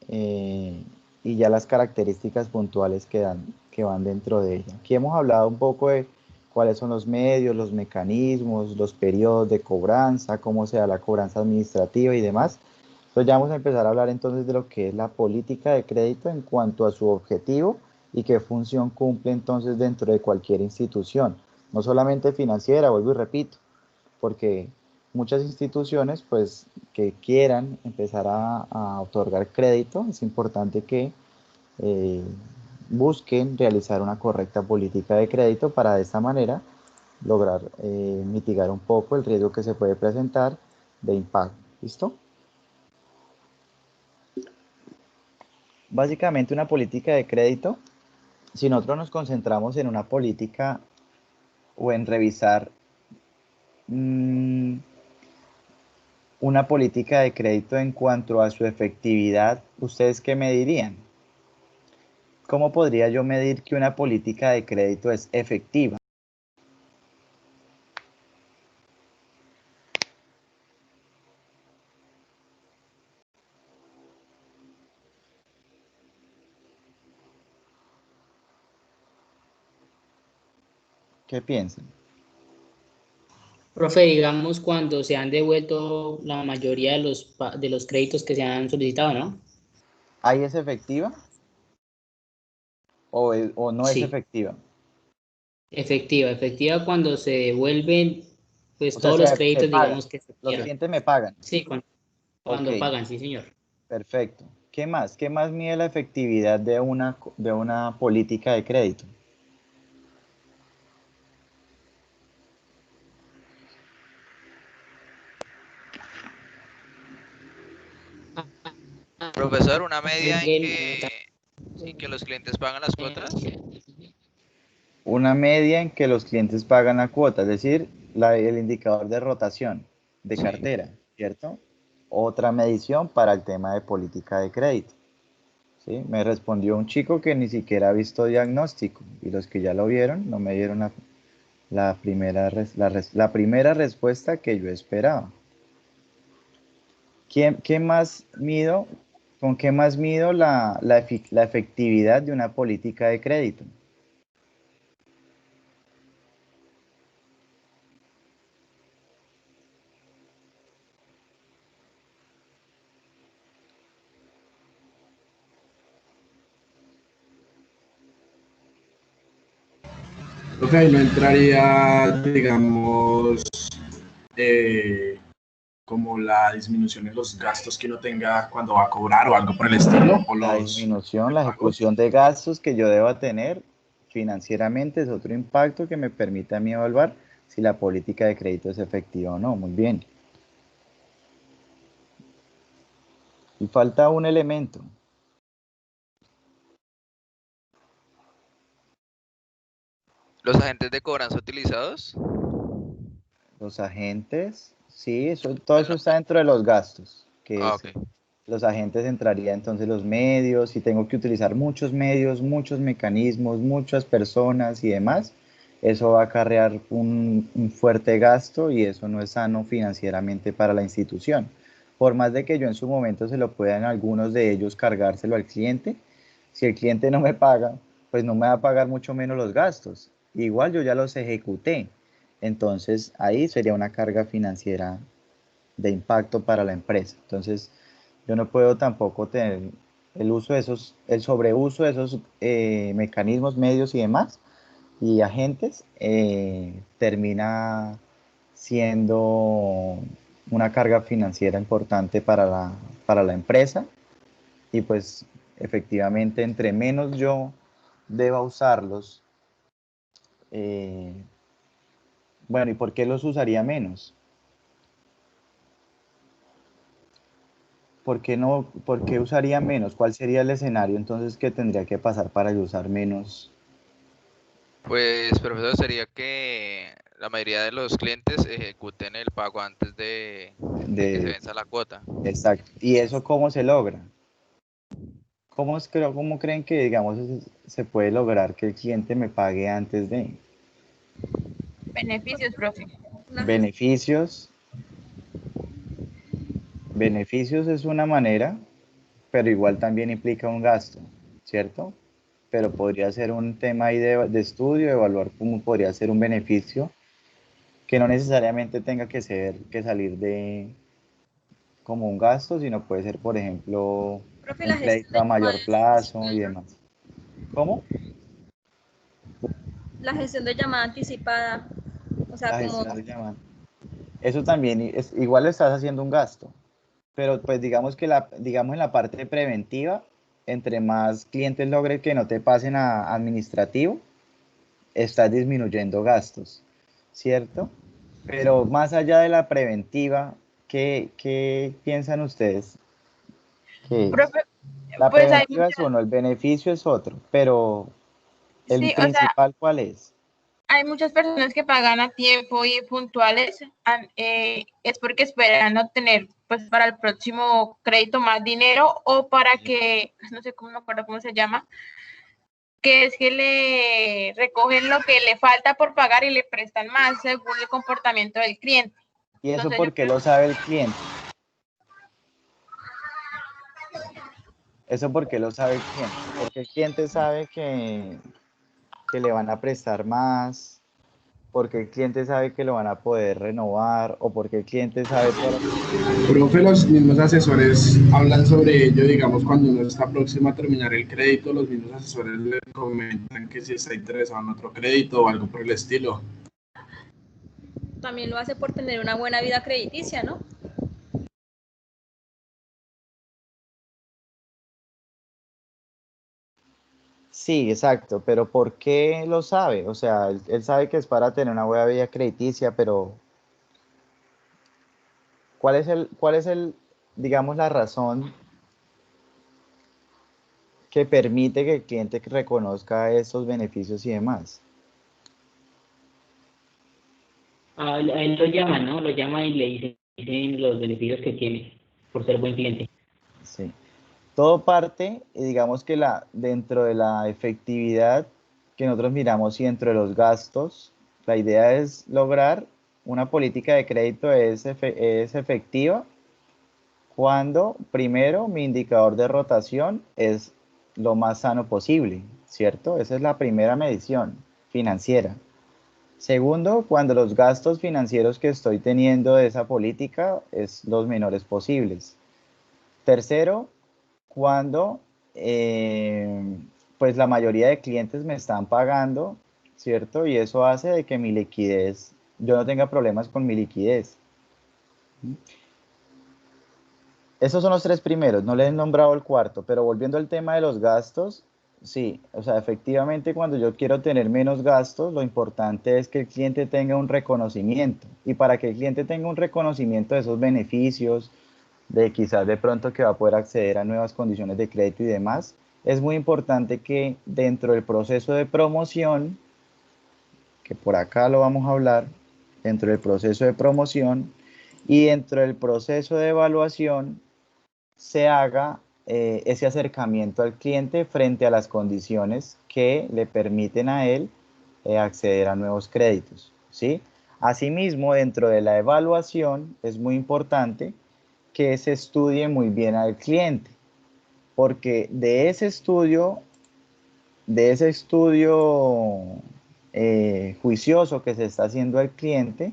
y ya las características puntuales que van dentro de ella. Aquí hemos hablado un poco de cuáles son los medios, los mecanismos, los periodos de cobranza, cómo se da la cobranza administrativa y demás. Entonces ya vamos a empezar a hablar entonces de lo que es la política de crédito en cuanto a su objetivo y qué función cumple entonces dentro de cualquier institución, no solamente financiera, vuelvo y repito, porque muchas instituciones pues que quieran empezar a otorgar crédito, es importante que eh, busquen realizar una correcta política de crédito para de esta manera lograr mitigar un poco el riesgo que se puede presentar de impago. ¿Listo? Básicamente una política de crédito, si nosotros nos concentramos en una política o en revisar una política de crédito en cuanto a su efectividad, ¿ustedes qué me dirían? ¿Cómo podría yo medir que una política de crédito es efectiva? ¿Qué piensan? Profe, digamos cuando se han devuelto la mayoría de los créditos que se han solicitado, ¿no? ¿Ahí es efectiva o no es Sí, efectiva? efectiva cuando se devuelven pues O sea, todos los se créditos, pagan. digamos que se Los dieron. clientes me pagan. Sí, Ok, cuando pagan, sí, señor. perfecto. ¿Qué más? ¿Qué más mide la efectividad de una política de crédito? Profesor, una medida Alguien, en que los clientes pagan las cuotas. Una media en que los clientes pagan la cuota, es decir, el indicador de rotación de Sí. cartera, ¿cierto? Otra medición para el tema de política de crédito. ¿Sí? Me respondió un chico que ni siquiera ha visto diagnóstico y los que ya lo vieron no me dieron la primera respuesta que yo esperaba. ¿Qué más mido? ¿Con qué más mido la efectividad de una política de crédito? Ok, no entraría, digamos, como la disminución en los gastos que uno tenga cuando va a cobrar o algo por el estilo, o La los disminución, la pagos. ejecución de gastos que yo deba tener financieramente es otro impacto que me permite a mí evaluar si la política de crédito es efectiva o no. Muy bien. Y falta un elemento. ¿Los agentes de cobranza utilizados? Los agentes, sí, todo eso Bueno, está dentro de los gastos, que es, ok. los agentes entraría entonces los medios, si tengo que utilizar muchos medios, muchos mecanismos, muchas personas y demás, eso va a acarrear un fuerte gasto y eso no es sano financieramente para la institución. Por más de que yo en su momento se lo puedan algunos de ellos cargárselo al cliente, si el cliente no me paga, pues no me va a pagar mucho menos los gastos. Igual yo ya los ejecuté. Entonces ahí sería una carga financiera de impacto para la empresa. Entonces yo no puedo tampoco tener el sobreuso de esos mecanismos, medios y demás y agentes termina siendo una carga financiera importante para la empresa y pues efectivamente entre menos yo deba usarlos, eh, bueno, ¿y por qué los usaría menos? ¿Por qué no, por qué usaría menos? ¿Cuál sería el escenario entonces que tendría que pasar para yo usar menos Pues, profesor, sería que la mayoría de los clientes ejecuten el pago antes de que se de... venza la cuota. Exacto. ¿Y eso cómo se logra? ¿Cómo creen que, digamos, se puede lograr que el cliente me pague antes de Beneficios, profe. Una gestión. beneficios? Beneficios es una manera, pero igual también implica un gasto, ¿cierto? Pero podría ser un tema ahí de estudio, evaluar cómo podría ser un beneficio que no necesariamente tenga que salir de como un gasto, sino puede ser, por ejemplo, Profe, un la gestión crédito de a mayor llamadas plazo y anticipada. demás. ¿Cómo? La gestión de llamada anticipada. O sea, La como gestión de llamadas. Eso también es, igual le estás haciendo un gasto, pero pues digamos que digamos en la parte preventiva, entre más clientes logres que no te pasen a administrativo, estás disminuyendo gastos. ¿cierto? Pero más allá de la preventiva, ¿qué piensan ustedes que es? Profe, La pues hay preventiva es uno, el beneficio es otro, pero el sí, o sea, principal, ¿cuál es? hay muchas personas que pagan a tiempo y puntuales, es porque esperan obtener, pues, para el próximo crédito más dinero o para que, no sé cómo me acuerdo cómo se llama, que es que le recogen lo que le falta por pagar y le prestan más según el comportamiento del cliente. ¿Y eso Entonces, yo porque lo sabe el cliente? Eso porque lo sabe el cliente. Porque el cliente sabe que le van a prestar más, porque el cliente sabe que lo van a poder renovar, o porque el cliente sabe todas las condiciones. Profe, los mismos asesores hablan sobre ello, digamos, cuando uno está próximo a terminar el crédito, los mismos asesores le comentan que si está interesado en otro crédito o algo por el estilo. También lo hace por tener una buena vida crediticia, ¿no? Sí, exacto, pero ¿por qué lo sabe? O sea, él sabe que es para tener una buena vida crediticia, pero digamos, la razón que permite que el cliente reconozca esos beneficios y demás? A él lo llaman, ¿no? Lo llaman y le dicen los beneficios que tiene por ser buen cliente. Sí. Todo parte, digamos que dentro de la efectividad que nosotros miramos y dentro de los gastos, la idea es lograr una política de crédito es efectiva cuando primero mi indicador de rotación es lo más sano posible, ¿cierto? Esa es la primera medición financiera. Segundo, cuando los gastos financieros que estoy teniendo de esa política es los menores posibles. Tercero, cuando pues la mayoría de clientes me están pagando, ¿cierto? Y eso hace de que mi liquidez, yo no tenga problemas con mi liquidez. Esos son los tres primeros, no les he nombrado el cuarto, pero volviendo al tema de los gastos, sí, o sea, efectivamente cuando yo quiero tener menos gastos, lo importante es que el cliente tenga un reconocimiento. Y para que el cliente tenga un reconocimiento de esos beneficios, de quizás de pronto que va a poder acceder a nuevas condiciones de crédito y demás, es muy importante que dentro del proceso de promoción, que por acá lo vamos a hablar, dentro del proceso de promoción y dentro del proceso de evaluación, se haga ese acercamiento al cliente frente a las condiciones que le permiten a él acceder a nuevos créditos, ¿sí? Asimismo, dentro de la evaluación es muy importante que se estudie muy bien al cliente, porque de ese estudio juicioso que se está haciendo al cliente,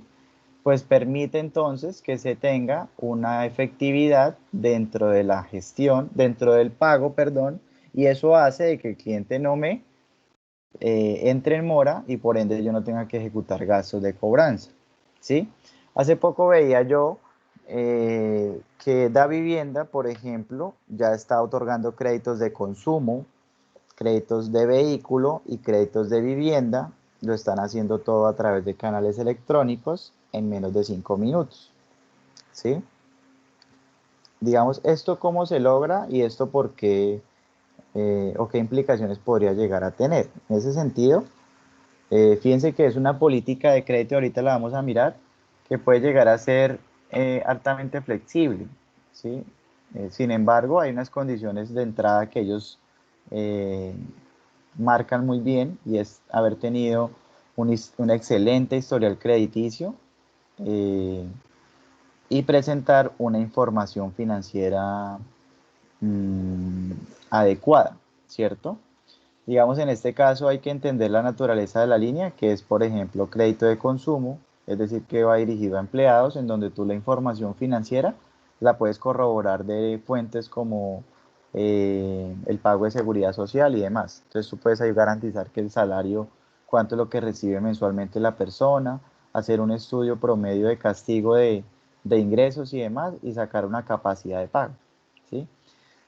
pues permite entonces que se tenga una efectividad dentro de la gestión, dentro del pago, perdón, y eso hace de que el cliente no me entre en mora y por ende yo no tenga que ejecutar gastos de cobranza, ¿sí? Hace poco veía yo que Da Vivienda, por ejemplo, ya está otorgando créditos de consumo, créditos de vehículo y créditos de vivienda. Lo están haciendo todo a través de canales electrónicos en menos de 5 minutos, ¿sí? Digamos, ¿esto cómo se logra y esto por qué o qué implicaciones podría llegar a tener? En ese sentido, fíjense que es una política de crédito, ahorita la vamos a mirar, que puede llegar a ser altamente flexible, ¿sí? Sin embargo, hay unas condiciones de entrada que ellos eh, marcan muy bien y es haber tenido un excelente historial crediticio eh, y presentar una información financiera mm, adecuada, ¿cierto? Digamos, en este caso hay que entender la naturaleza de la línea, que es, por ejemplo, crédito de consumo, es decir, que va dirigido a empleados, en donde tú la información financiera la puedes corroborar de fuentes como el pago de seguridad social y demás. Entonces tú puedes ahí garantizar que el salario, cuánto es lo que recibe mensualmente la persona, hacer un estudio promedio de castigo de ingresos y demás y sacar una capacidad de pago, ¿sí?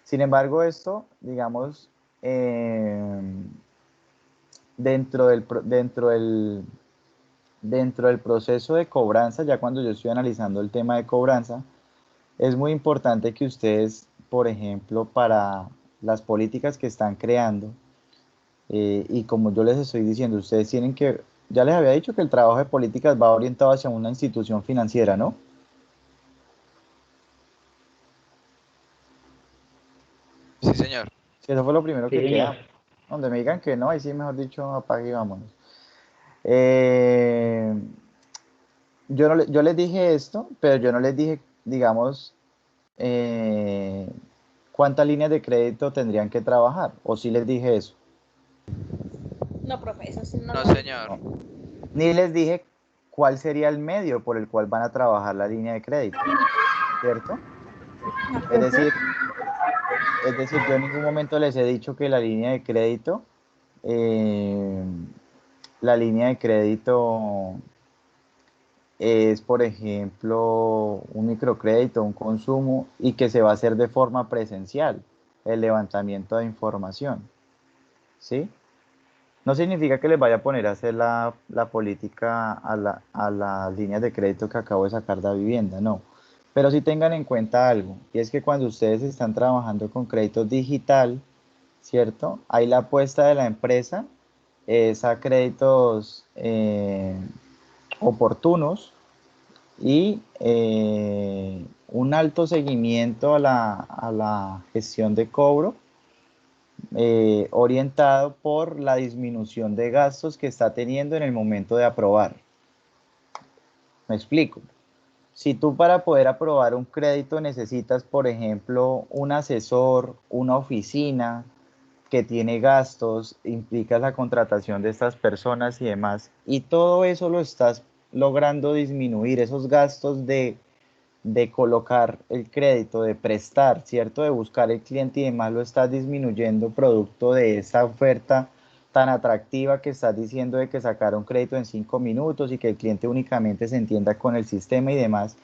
Sin embargo, esto, digamos, eh, dentro del dentro del proceso de cobranza, ya cuando yo estoy analizando el tema de cobranza, es muy importante que ustedes, por ejemplo, para las políticas que están creando, y como yo les estoy diciendo, ustedes tienen que, ya les había dicho que el trabajo de políticas va orientado hacia una institución financiera, ¿no? Sí, señor. Sí, eso fue lo primero Sí, que señor. queda. Donde me digan que no, ahí sí, mejor dicho, apague y vámonos. Eh, yo les dije esto, pero yo no les dije, digamos, eh, cuántas líneas de crédito tendrían que trabajar, o sí les dije eso. No, profe, eso sí no No, lo digo. señor. No. Ni les dije cuál sería el medio por el cual van a trabajar la línea de crédito, ¿cierto? Es decir, yo en ningún momento les he dicho que eh, la línea de crédito es, por ejemplo, un microcrédito, un consumo, y que se va a hacer de forma presencial, el levantamiento de información, ¿sí? No significa que les vaya a poner a hacer la política a las líneas de crédito que acabo de sacar de la vivienda, no. Pero sí tengan en cuenta algo, y es que cuando ustedes están trabajando con crédito digital, ¿cierto? Ahí la apuesta de la empresa es a créditos oportunos y un alto seguimiento a la gestión de cobro, orientado por la disminución de gastos que está teniendo en el momento de aprobar. Me explico. Si tú para poder aprobar un crédito necesitas, por ejemplo, un asesor, una oficina que tiene gastos, implica la contratación de estas personas y demás, y todo eso lo estás logrando disminuir, esos gastos de colocar el crédito, de prestar, ¿cierto? De buscar el cliente y demás, lo estás disminuyendo producto de esa oferta tan atractiva que estás diciendo de que sacar un crédito en 5 minutos y que el cliente únicamente se entienda con el sistema y demás.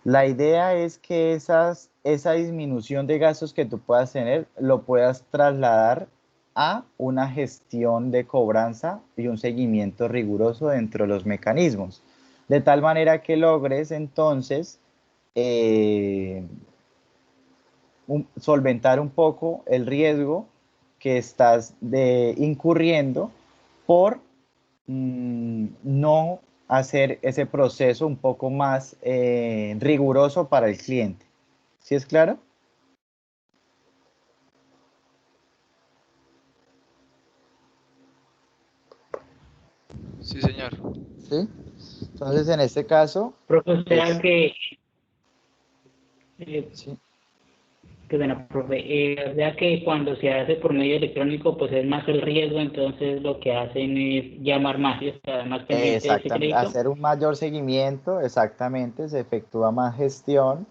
La idea es que esa disminución de gastos que tú puedas tener lo puedas trasladar a una gestión de cobranza y un seguimiento riguroso dentro de los mecanismos, de tal manera que logres entonces eh, solventar un poco el riesgo que estás incurriendo por no hacer ese proceso un poco más riguroso para el cliente. ¿Sí es claro? Sí, señor. Sí. Entonces, en este caso, Profe, o sea es... que, Sí. que bueno, profe, o sea que cuando se hace por medio electrónico, pues es más el riesgo, entonces lo que hacen es llamar más y estar más pendiente de ese Exactamente, crédito. hacer un mayor seguimiento, exactamente, se efectúa más gestión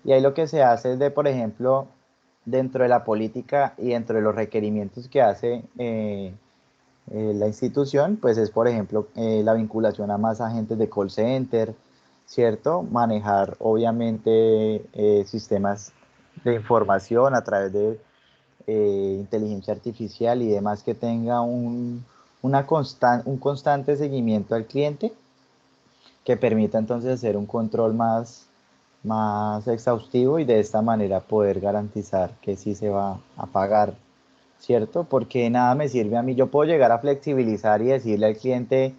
y ahí lo que se hace es de, por ejemplo, dentro de la política y dentro de los requerimientos que hace la institución, pues es, por ejemplo, la vinculación a más agentes de call center, ¿cierto? Manejar, obviamente, sistemas de información a través de inteligencia artificial y demás que tenga un constante seguimiento al cliente que permita entonces hacer un control más exhaustivo y de esta manera poder garantizar que sí se va a pagar, ¿cierto? Porque nada me sirve a mí, yo puedo llegar a flexibilizar y decirle al cliente,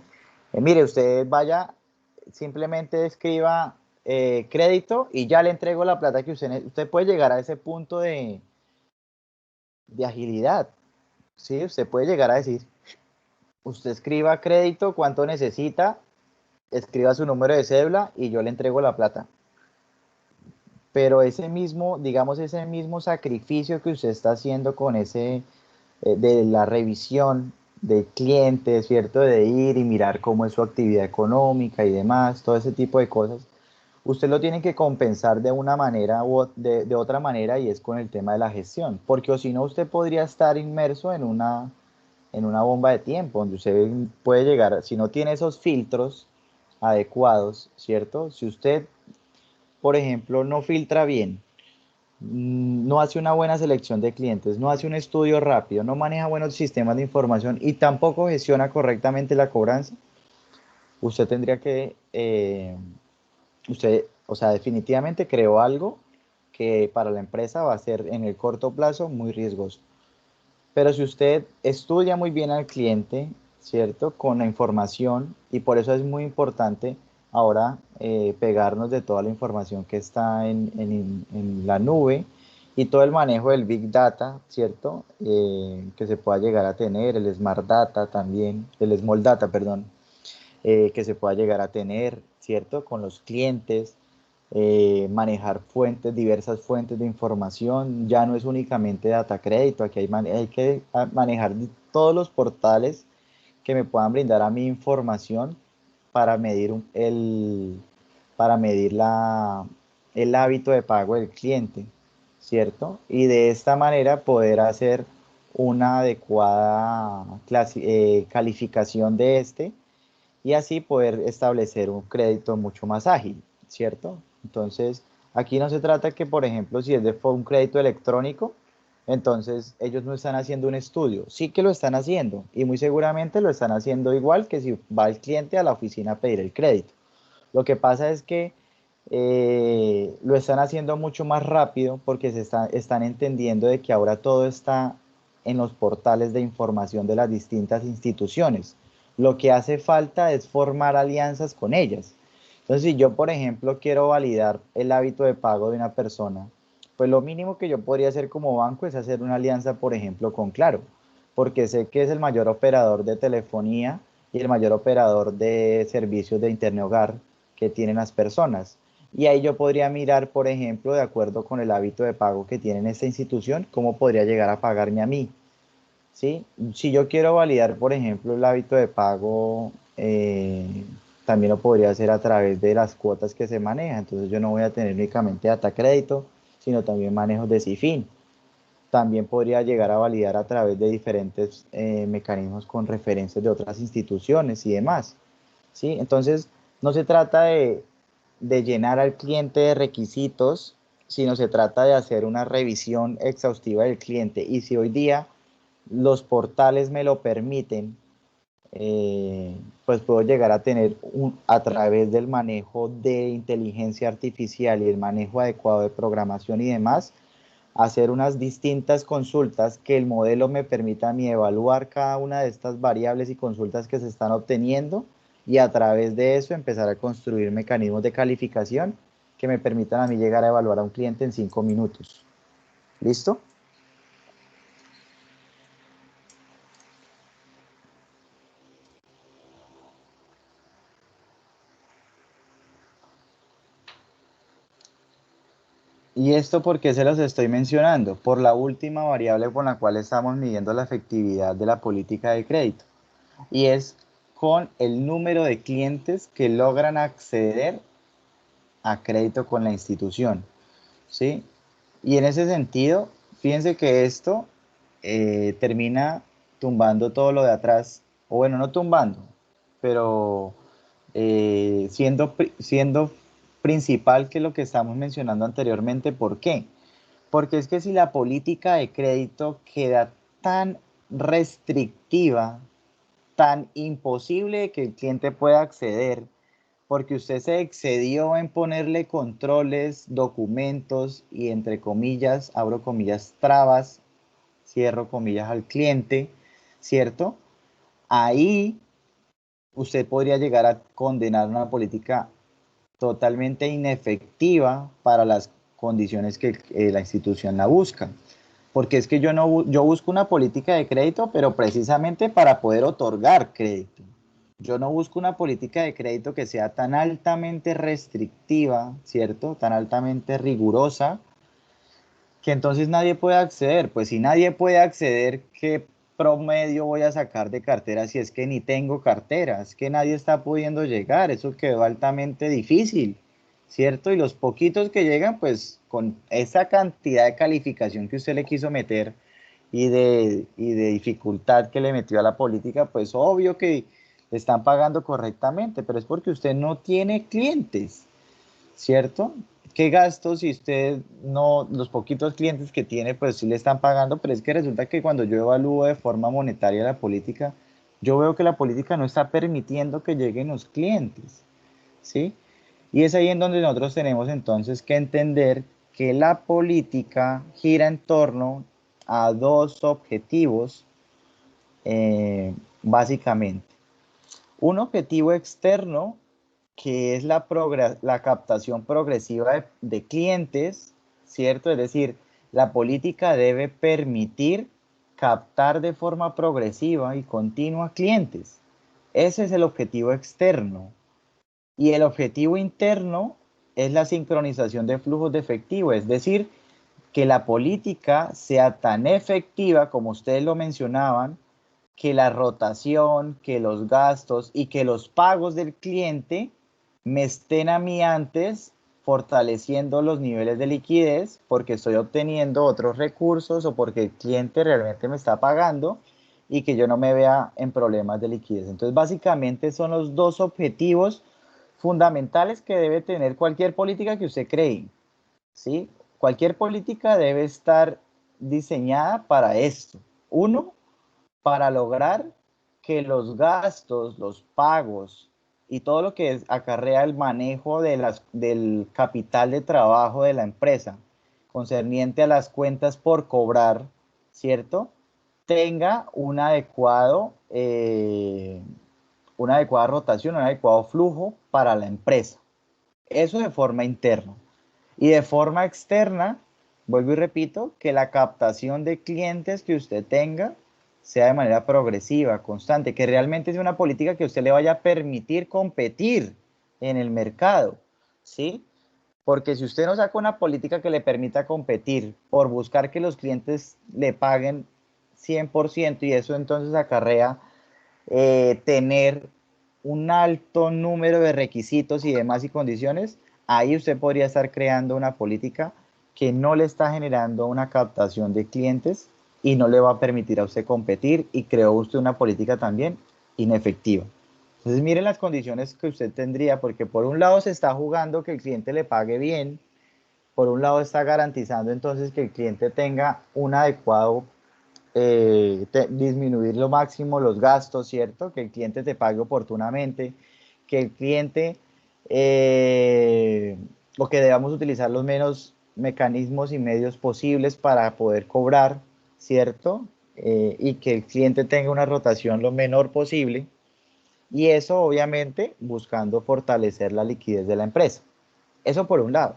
mire, usted vaya, simplemente escriba crédito y ya le entrego la plata que usted puede llegar a ese punto de agilidad, ¿sí? Usted puede llegar a decir, usted escriba crédito, cuánto necesita, escriba su número de cédula y yo le entrego la plata. Pero ese mismo, digamos, ese mismo sacrificio que usted está haciendo con de la revisión del cliente, ¿cierto? De ir y mirar cómo es su actividad económica y demás, todo ese tipo de cosas, usted lo tiene que compensar de una manera u de otra manera y es con el tema de la gestión, porque o si no usted podría estar inmerso en una bomba de tiempo, donde usted puede llegar, si no tiene esos filtros adecuados, ¿cierto? Si usted, por ejemplo, no filtra bien, no hace una buena selección de clientes, no hace un estudio rápido, no maneja buenos sistemas de información y tampoco gestiona correctamente la cobranza, usted tendría que, usted, o sea, definitivamente creó algo que para la empresa va a ser en el corto plazo muy riesgoso. Pero si usted estudia muy bien al cliente, ¿cierto? Con la información, y por eso es muy importante ahora pegarnos de toda la información que está en la nube y todo el manejo del Big Data, ¿cierto? Que se pueda llegar a tener, el Smart Data también, el Small Data, perdón, que se pueda llegar a tener, ¿cierto? Con los clientes, manejar fuentes, diversas fuentes de información, ya no es únicamente data crédito, aquí hay que manejar todos los portales que me puedan brindar a mi información para medir para medir el hábito de pago del cliente, ¿cierto? Y de esta manera poder hacer una adecuada calificación de este y así poder establecer un crédito mucho más ágil, ¿cierto? Entonces, aquí no se trata que, por ejemplo, si es de un crédito electrónico, entonces ellos no están haciendo un estudio, sí que lo están haciendo y muy seguramente lo están haciendo igual que si va el cliente a la oficina a pedir el crédito. Lo que pasa es que lo están haciendo mucho más rápido porque están entendiendo de que ahora todo está en los portales de información de las distintas instituciones. Lo que hace falta es formar alianzas con ellas. Entonces, si yo, por ejemplo, quiero validar el hábito de pago de una persona, pues lo mínimo que yo podría hacer como banco es hacer una alianza, por ejemplo, con Claro, porque sé que es el mayor operador de telefonía y el mayor operador de servicios de internet hogar que tienen las personas. Y ahí yo podría mirar, por ejemplo, de acuerdo con el hábito de pago que tiene esta institución, cómo podría llegar a pagarme a mí. ¿Sí? Si yo quiero validar, por ejemplo, el hábito de pago, también lo podría hacer a través de las cuotas que se manejan. Entonces yo no voy a tener únicamente data crédito, sino también manejos de CIFIN. También podría llegar a validar a través de diferentes mecanismos con referencias de otras instituciones y demás. ¿Sí? Entonces, no se trata de llenar al cliente de requisitos, sino se trata de hacer una revisión exhaustiva del cliente. Y si hoy día los portales me lo permiten, pues puedo llegar a tener a través del manejo de inteligencia artificial y el manejo adecuado de programación y demás, hacer unas distintas consultas que el modelo me permita a mí evaluar cada una de estas variables y consultas que se están obteniendo y a través de eso empezar a construir mecanismos de calificación que me permitan a mí llegar a evaluar a un cliente en 5 minutos. ¿Listo? ¿Y esto por qué se los estoy mencionando? Por la última variable con la cual estamos midiendo la efectividad de la política de crédito. Y es con el número de clientes que logran acceder a crédito con la institución. ¿Sí? Y en ese sentido, fíjense que esto termina tumbando todo lo de atrás, o bueno, no tumbando, pero siendo principal que lo que estamos mencionando anteriormente. ¿Por qué? Porque es que si la política de crédito queda tan restrictiva, tan imposible que el cliente pueda acceder, porque usted se excedió en ponerle controles, documentos y entre comillas, abro comillas, trabas, cierro comillas al cliente, ¿cierto? Ahí usted podría llegar a condenar una política totalmente inefectiva para las condiciones que la institución la busca. Porque es que yo busco una política de crédito, pero precisamente para poder otorgar crédito. Yo no busco una política de crédito que sea tan altamente restrictiva, ¿cierto? Tan altamente rigurosa, que entonces nadie puede acceder. Pues si nadie puede acceder, ¿qué promedio voy a sacar de cartera si es que ni tengo cartera? Es que nadie está pudiendo llegar, eso quedó altamente difícil, ¿cierto? Y los poquitos que llegan, pues con esa cantidad de calificación que usted le quiso meter y de dificultad que le metió a la política, pues obvio que le están pagando correctamente, pero es porque usted no tiene clientes, ¿cierto? ¿Qué gastos si usted no, los poquitos clientes que tiene, pues sí le están pagando? Pero es que resulta que cuando yo evalúo de forma monetaria la política, Yo veo que la política no está permitiendo que lleguen los clientes, ¿sí? Y es ahí en donde nosotros tenemos entonces que entender que la política gira en torno a dos objetivos, básicamente. Un objetivo externo, que es la captación progresiva de clientes, ¿cierto? Es decir, la política debe permitir captar de forma progresiva y continua clientes. Ese es el objetivo externo. Y el objetivo interno es la sincronización de flujos de efectivo, es decir, que la política sea tan efectiva, como ustedes lo mencionaban, que la rotación, que los gastos y que los pagos del cliente me estén a mí antes fortaleciendo los niveles de liquidez porque estoy obteniendo otros recursos o porque el cliente realmente me está pagando y que yo no me vea en problemas de liquidez. Entonces, básicamente son los dos objetivos fundamentales que debe tener cualquier política que usted cree, ¿sí? Cualquier política debe estar diseñada para esto. Uno, para lograr que los gastos, los pagos y todo lo que acarrea el manejo del capital de trabajo de la empresa, concerniente a las cuentas por cobrar, ¿cierto? Tenga una adecuada rotación, un adecuado flujo para la empresa. Eso de forma interna. Y de forma externa, vuelvo y repito, que la captación de clientes que usted tenga sea de manera progresiva, constante, que realmente sea una política que usted le vaya a permitir competir en el mercado, ¿sí? Porque si usted no saca una política que le permita competir por buscar que los clientes le paguen 100% y eso entonces acarrea tener un alto número de requisitos y demás y condiciones, ahí usted podría estar creando una política que no le está generando una captación de clientes y no le va a permitir a usted competir y creó usted una política también inefectiva. Entonces miren las condiciones que usted tendría, porque por un lado se está jugando que el cliente le pague bien, por un lado está garantizando entonces que el cliente tenga un adecuado disminuir lo máximo los gastos, ¿cierto? Que el cliente te pague oportunamente, que el cliente, o que debamos utilizar los menos mecanismos y medios posibles para poder cobrar, ¿cierto? Y que el cliente tenga una rotación lo menor posible. Y eso obviamente buscando fortalecer la liquidez de la empresa. Eso por un lado.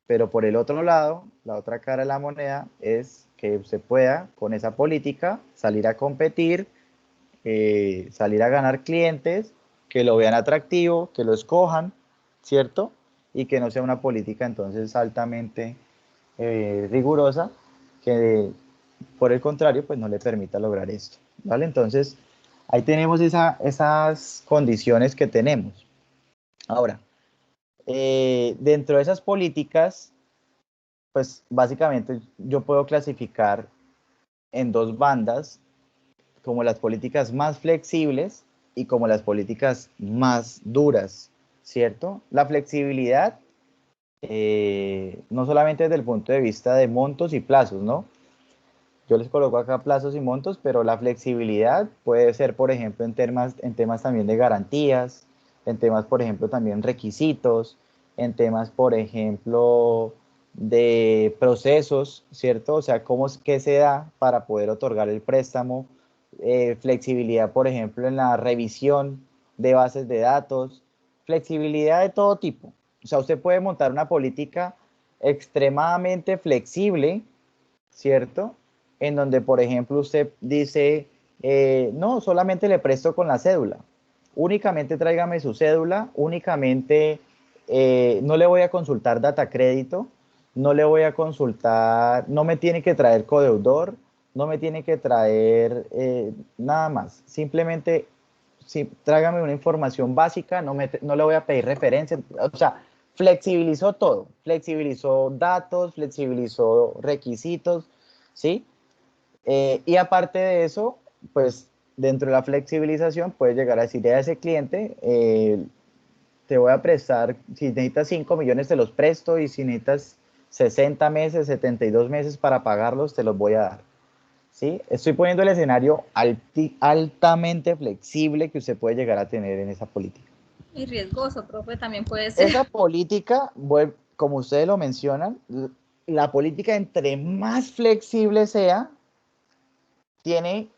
Pero por el otro lado, la otra cara de la moneda es que usted pueda, con esa política, salir a competir, salir a ganar clientes, que lo vean atractivo, que lo escojan, ¿cierto? Y que no sea una política entonces altamente rigurosa, que por el contrario, pues no le permita lograr esto, ¿vale? Entonces, ahí tenemos esas condiciones que tenemos. Ahora, dentro de esas políticas, pues básicamente yo puedo clasificar en dos bandas, como las políticas más flexibles y como las políticas más duras, ¿cierto? La flexibilidad, no solamente desde el punto de vista de montos y plazos, ¿no? Yo les coloco acá plazos y montos, pero la flexibilidad puede ser, por ejemplo, en temas también de garantías, en temas, por ejemplo, también requisitos, en temas, por ejemplo, de procesos, ¿cierto? O sea, qué se da para poder otorgar el préstamo, flexibilidad, por ejemplo, en la revisión de bases de datos, flexibilidad de todo tipo. O sea, usted puede montar una política extremadamente flexible, ¿cierto? En donde, por ejemplo, usted dice, no, solamente le presto con la cédula. Únicamente tráigame su cédula, únicamente no le voy a consultar data crédito, no le voy a consultar, no me tiene que traer codeudor, no me tiene que traer nada más. Simplemente, sí, tráigame una información básica, no le voy a pedir referencias. O sea, flexibilizó todo, flexibilizó datos, flexibilizó requisitos, ¿sí? Y aparte de eso, pues dentro de la flexibilización puedes llegar a decirle a ese cliente, te voy a prestar, si necesitas 5 millones te los presto y si necesitas 60 meses, 72 meses para pagarlos, te los voy a dar. ¿sí? Estoy poniendo el escenario altamente flexible que usted puede llegar a tener en esa política. Y riesgoso, profe, también puede ser. Esa política, como ustedes lo mencionan, la política entre más flexible sea, tiene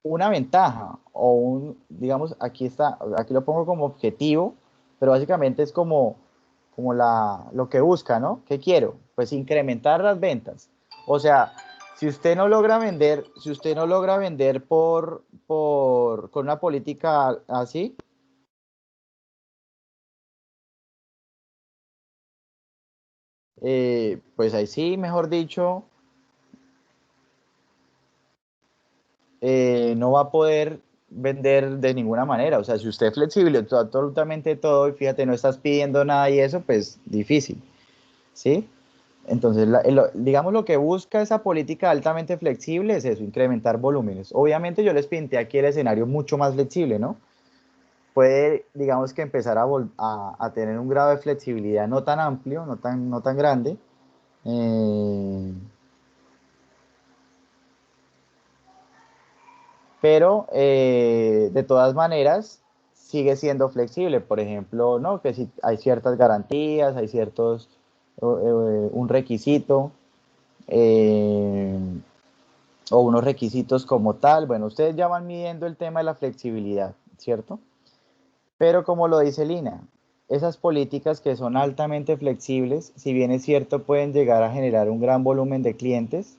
una ventaja o digamos, aquí lo pongo como objetivo, pero básicamente es como lo que busca, ¿no? ¿Qué quiero? Pues incrementar las ventas. O sea, si usted no logra vender con una política así, pues ahí sí, mejor dicho, no va a poder vender de ninguna manera. O sea, si usted es flexible, absolutamente todo, y fíjate, no estás pidiendo nada y eso, pues difícil, ¿sí? Entonces, digamos, lo que busca esa política altamente flexible es eso, incrementar volúmenes. Obviamente yo les pinté aquí el escenario mucho más flexible, ¿no? Puede, digamos, que empezar a tener un grado de flexibilidad no tan amplio, no tan grande, eh, pero de todas maneras sigue siendo flexible. Por ejemplo, ¿no? Que si hay ciertas garantías, hay un requisito eh, o unos requisitos como tal. Bueno, ustedes ya van midiendo el tema de la flexibilidad, ¿cierto? Pero como lo dice Lina, esas políticas que son altamente flexibles, si bien es cierto, pueden llegar a generar un gran volumen de clientes,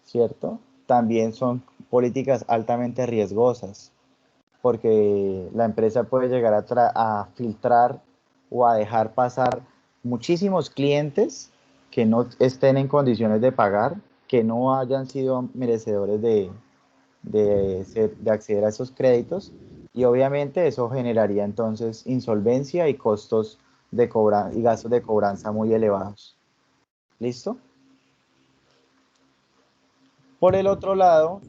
¿cierto? También son políticas altamente riesgosas porque la empresa puede llegar a filtrar o a dejar pasar muchísimos clientes que no estén en condiciones de pagar, que no hayan sido merecedores de acceder a esos créditos, y obviamente eso generaría entonces insolvencia y costos y gastos de cobranza muy elevados. ¿Listo? Por el otro lado,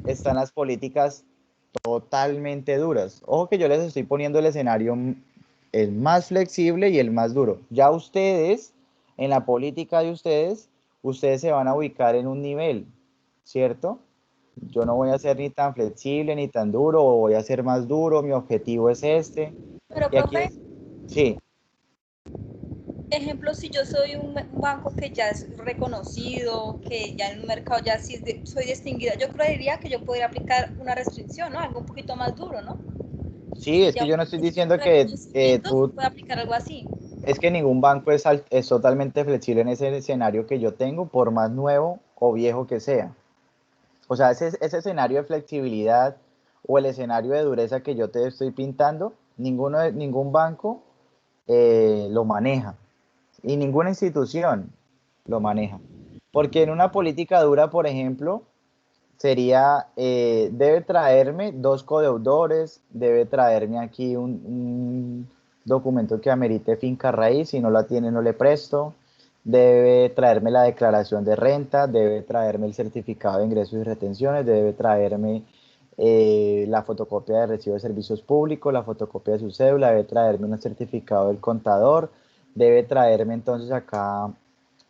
están las políticas totalmente duras. Ojo que yo les estoy poniendo el escenario el más flexible y el más duro. Ya ustedes, en la política de ustedes se van a ubicar en un nivel, ¿cierto? Yo no voy a ser ni tan flexible ni tan duro, o voy a ser más duro, mi objetivo es este. Pero, Y aquí profe, es, sí, ejemplo, si yo soy un banco que ya es reconocido, que ya en el mercado ya sí soy distinguida, yo creería que yo podría aplicar una restricción, ¿no? Algo un poquito más duro, ¿no? sí, es que Ya yo no estoy un diciendo que reconocimiento tú, puede aplicar algo así. es que ningún banco es totalmente flexible en ese escenario que yo tengo, por más nuevo o viejo que sea. O sea, ese escenario de flexibilidad o el escenario de dureza que yo te estoy pintando, ningún banco lo maneja y ninguna institución lo maneja. Porque en una política dura, por ejemplo, sería, debe traerme dos codeudores, debe traerme aquí un documento que amerite finca raíz, si no la tiene no le presto, debe traerme la declaración de renta, debe traerme el certificado de ingresos y retenciones, debe traerme la fotocopia de recibo de servicios públicos, la fotocopia de su cédula, debe traerme un certificado del contador, debe traerme entonces acá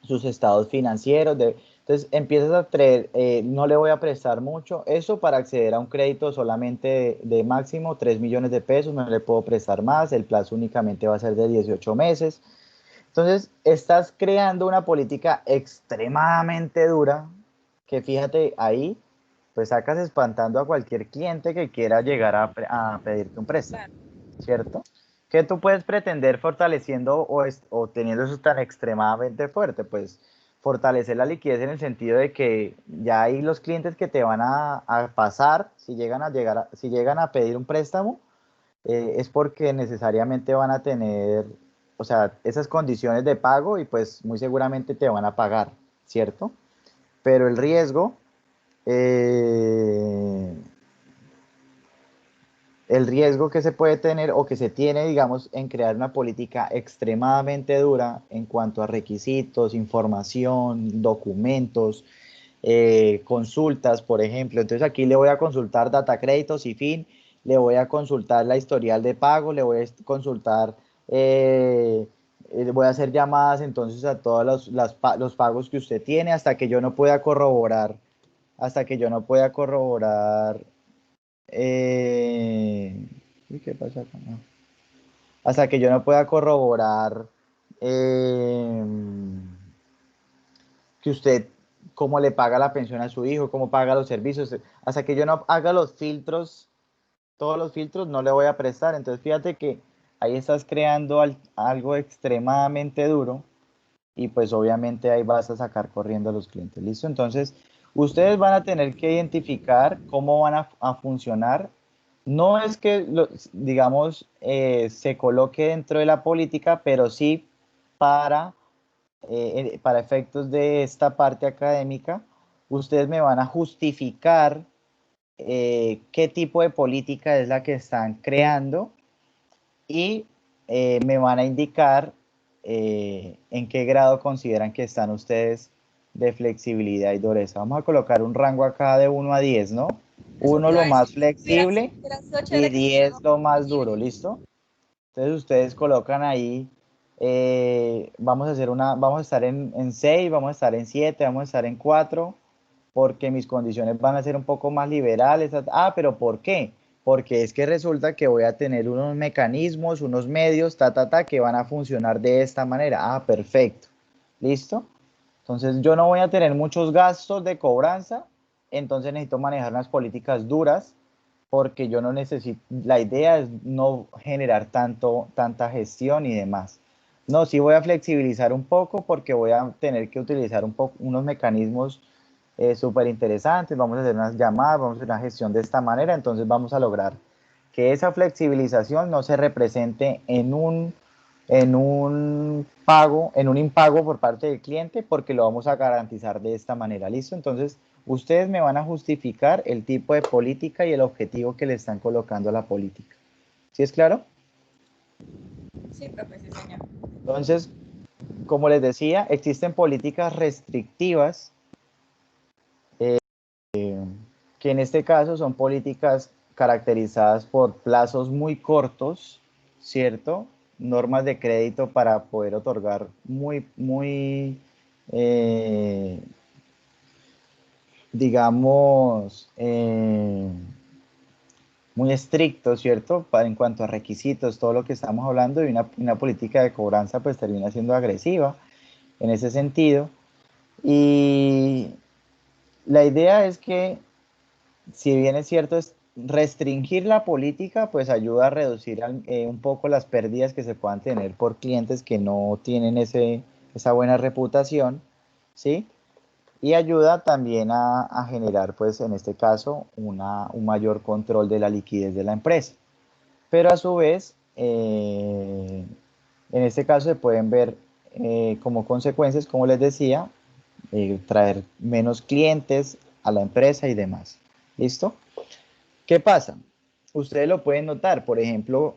sus estados financieros, entonces empiezas a traer, no le voy a prestar mucho, eso para acceder a un crédito solamente de máximo 3 millones de pesos, no le puedo prestar más, el plazo únicamente va a ser de 18 meses. Entonces estás creando una política extremadamente dura que fíjate ahí, pues sacas espantando a cualquier cliente que quiera llegar a pedirte un préstamo, Claro. ¿cierto? ¿Qué tú puedes pretender fortaleciendo o teniendo eso tan extremadamente fuerte? Pues fortalecer la liquidez en el sentido de que ya hay los clientes que te van a pasar, si llegan a pedir un préstamo, es porque necesariamente van a tener, o sea, esas condiciones de pago y pues muy seguramente te van a pagar, ¿cierto? Pero eh, el riesgo que se puede tener o que se tiene, digamos, en crear una política extremadamente dura en cuanto a requisitos, información, documentos, consultas, por ejemplo. Entonces aquí le voy a consultar data créditos y fin, le voy a consultar la historial de pago, le voy a consultar, voy a hacer llamadas entonces a todos los pagos que usted tiene hasta que yo no pueda corroborar hasta que yo no pueda corroborar, ¿qué pasa acá? No. Hasta que yo no pueda corroborar eh, que usted cómo le paga la pensión a su hijo, cómo paga los servicios, hasta que yo no haga los filtros, todos los filtros, no le voy a prestar. Entonces fíjate que ahí estás creando algo extremadamente duro y pues obviamente ahí vas a sacar corriendo a los clientes. ¿Listo? Entonces ustedes van a tener que identificar cómo van a funcionar. No es que, digamos, se coloque dentro de la política, pero sí para efectos de esta parte académica, ustedes me van a justificar qué tipo de política es la que están creando y me van a indicar en qué grado consideran que están ustedes de flexibilidad y dureza. Vamos a colocar un rango acá de 1 a 10, ¿no? Eso 1 te iba lo a más decir. flexible Hubiera sido y chévere que 10 lo más tuviéramos duro, ¿listo? Entonces ustedes colocan ahí, vamos a estar en 6, vamos a estar en 7, vamos a estar en 4, porque mis condiciones van a ser un poco más liberales. Ah, pero ¿por qué? Porque es que resulta que voy a tener unos mecanismos, unos medios, que van a funcionar de esta manera. Ah, perfecto. ¿Listo? Entonces yo no voy a tener muchos gastos de cobranza, entonces necesito manejar unas políticas duras porque yo no necesito, la idea es no generar tanta gestión y demás. No, sí voy a flexibilizar un poco porque voy a tener que utilizar unos mecanismos súper interesantes, vamos a hacer unas llamadas, vamos a hacer una gestión de esta manera, entonces vamos a lograr que esa flexibilización no se represente en un pago, en un impago por parte del cliente, porque lo vamos a garantizar de esta manera. ¿Listo? Entonces, ustedes me van a justificar el tipo de política y el objetivo que le están colocando a la política. ¿Sí es claro? Sí, profe, sí, señor. Entonces, como les decía, existen políticas restrictivas, que en este caso son políticas caracterizadas por plazos muy cortos, ¿cierto? Normas de crédito para poder otorgar eh, digamos, muy estrictos, ¿cierto? En cuanto a requisitos, todo lo que estamos hablando, y una política de cobranza pues termina siendo agresiva en ese sentido. Y la idea es que, si bien es cierto, es restringir la política, pues ayuda a reducir un poco las pérdidas que se puedan tener por clientes que no tienen esa buena reputación, ¿sí? Y ayuda también a generar, pues en este caso, un mayor control de la liquidez de la empresa. Pero a su vez, en este caso se pueden ver como consecuencias, como les decía, traer menos clientes a la empresa y demás. ¿Listo? ¿Qué pasa? Ustedes lo pueden notar, por ejemplo,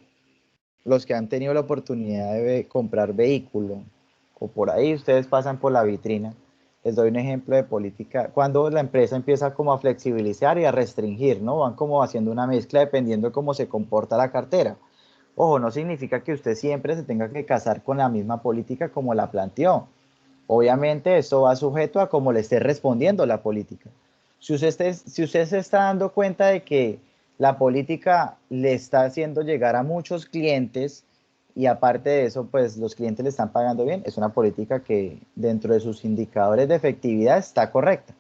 los que han tenido la oportunidad de comprar vehículo o por ahí ustedes pasan por la vitrina. Les doy un ejemplo de política. Cuando la empresa empieza como a flexibilizar y a restringir, ¿no? Van como haciendo una mezcla dependiendo de cómo se comporta la cartera. Ojo, no significa que usted siempre se tenga que casar con la misma política como la planteó. Obviamente esto va sujeto a cómo le esté respondiendo la política. Si usted se está dando cuenta de que la política le está haciendo llegar a muchos clientes y aparte de eso, pues los clientes le están pagando bien, es una política que dentro de sus indicadores de efectividad está correcta.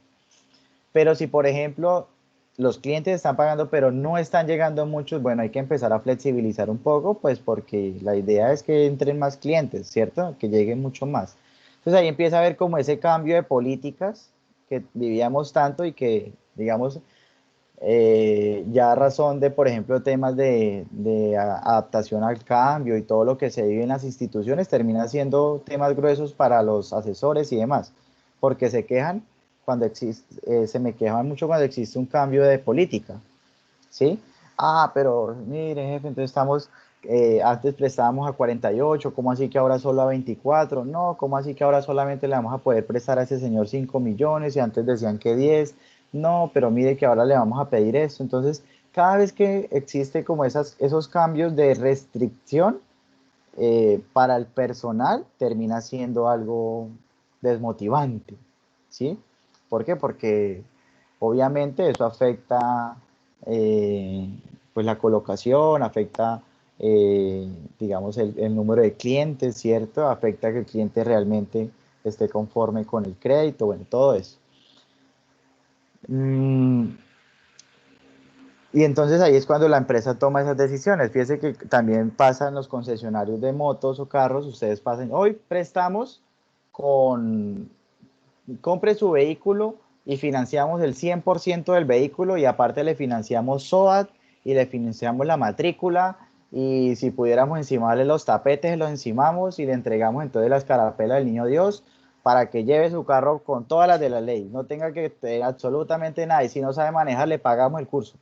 Pero si, por ejemplo, los clientes están pagando, pero no están llegando muchos, bueno, hay que empezar a flexibilizar un poco, pues porque la idea es que entren más clientes, ¿cierto? Que lleguen mucho más. Entonces ahí empieza a ver como ese cambio de políticas que vivíamos tanto y que, digamos, ya a razón de, por ejemplo, temas de adaptación al cambio y todo lo que se vive en las instituciones, termina siendo temas gruesos para los asesores y demás, porque se quejan cuando existe, se me quejan mucho cuando existe un cambio de política, ¿sí? Ah, pero mire, jefe, entonces antes prestábamos a 48, ¿cómo así que ahora solo a 24? No, ¿cómo así que ahora solamente le vamos a poder prestar a ese señor 5 millones y antes decían que 10? No, pero mire que ahora le vamos a pedir esto. Entonces, cada vez que existe como esos cambios de restricción para el personal, termina siendo algo desmotivante, ¿sí? ¿Por qué? Porque Obviamente eso afecta pues la colocación, afecta digamos el número de clientes, ¿cierto? Afecta que el cliente realmente esté conforme con el crédito, bueno, todo eso. Y entonces ahí es cuando la empresa toma esas decisiones. Fíjese que también pasa en los concesionarios de motos o carros, ustedes pasan, hoy prestamos con, compre su vehículo y financiamos el 100% del vehículo y aparte le financiamos SOAT y le financiamos la matrícula y si pudiéramos encimarle los tapetes, los encimamos y le entregamos entonces la escarapela del Niño Dios para que lleve su carro con todas las de la ley, no tenga que tener absolutamente nada y si no sabe manejar le pagamos el curso.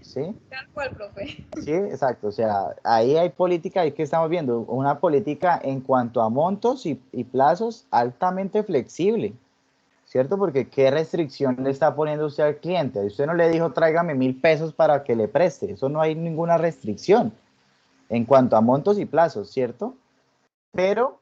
¿Sí? Tal cual, profe. Sí, exacto. O sea, ahí hay política, ahí que estamos viendo, una política en cuanto a montos y plazos altamente flexible, ¿cierto? Porque ¿qué restricción le está poniendo usted al cliente? Usted no le dijo tráigame 1.000 pesos para que le preste, eso no hay ninguna restricción en cuanto a montos y plazos, ¿cierto? Pero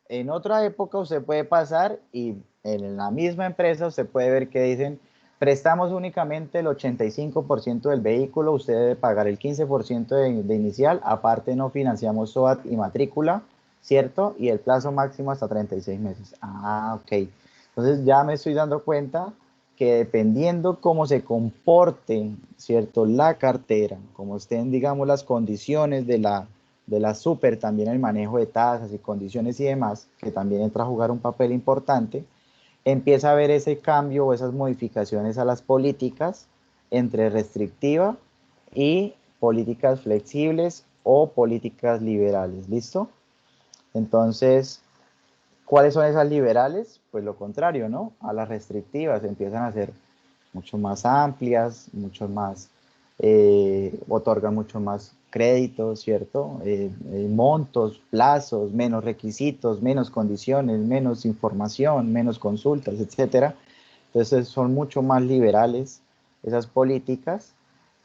en otra época usted puede pasar y en la misma empresa usted puede ver que dicen, prestamos únicamente el 85% del vehículo, usted debe pagar el 15% de inicial, aparte no financiamos SOAT y matrícula, ¿cierto? Y el plazo máximo hasta 36 meses. Ah, ok. Entonces ya me estoy dando cuenta que dependiendo cómo se comporte, ¿cierto? La cartera, como estén, digamos, las condiciones de la super, también el manejo de tasas y condiciones y demás, que también entra a jugar un papel importante, empieza a haber ese cambio o esas modificaciones a las políticas entre restrictiva y políticas flexibles o políticas liberales. ¿Listo? Entonces, ¿cuáles son esas liberales? Pues lo contrario, ¿no? A las restrictivas empiezan a ser mucho más amplias, mucho más, otorgan mucho más créditos, ¿cierto? Montos, plazos, menos requisitos, menos condiciones, menos información, menos consultas, etcétera. Entonces son mucho más liberales esas políticas.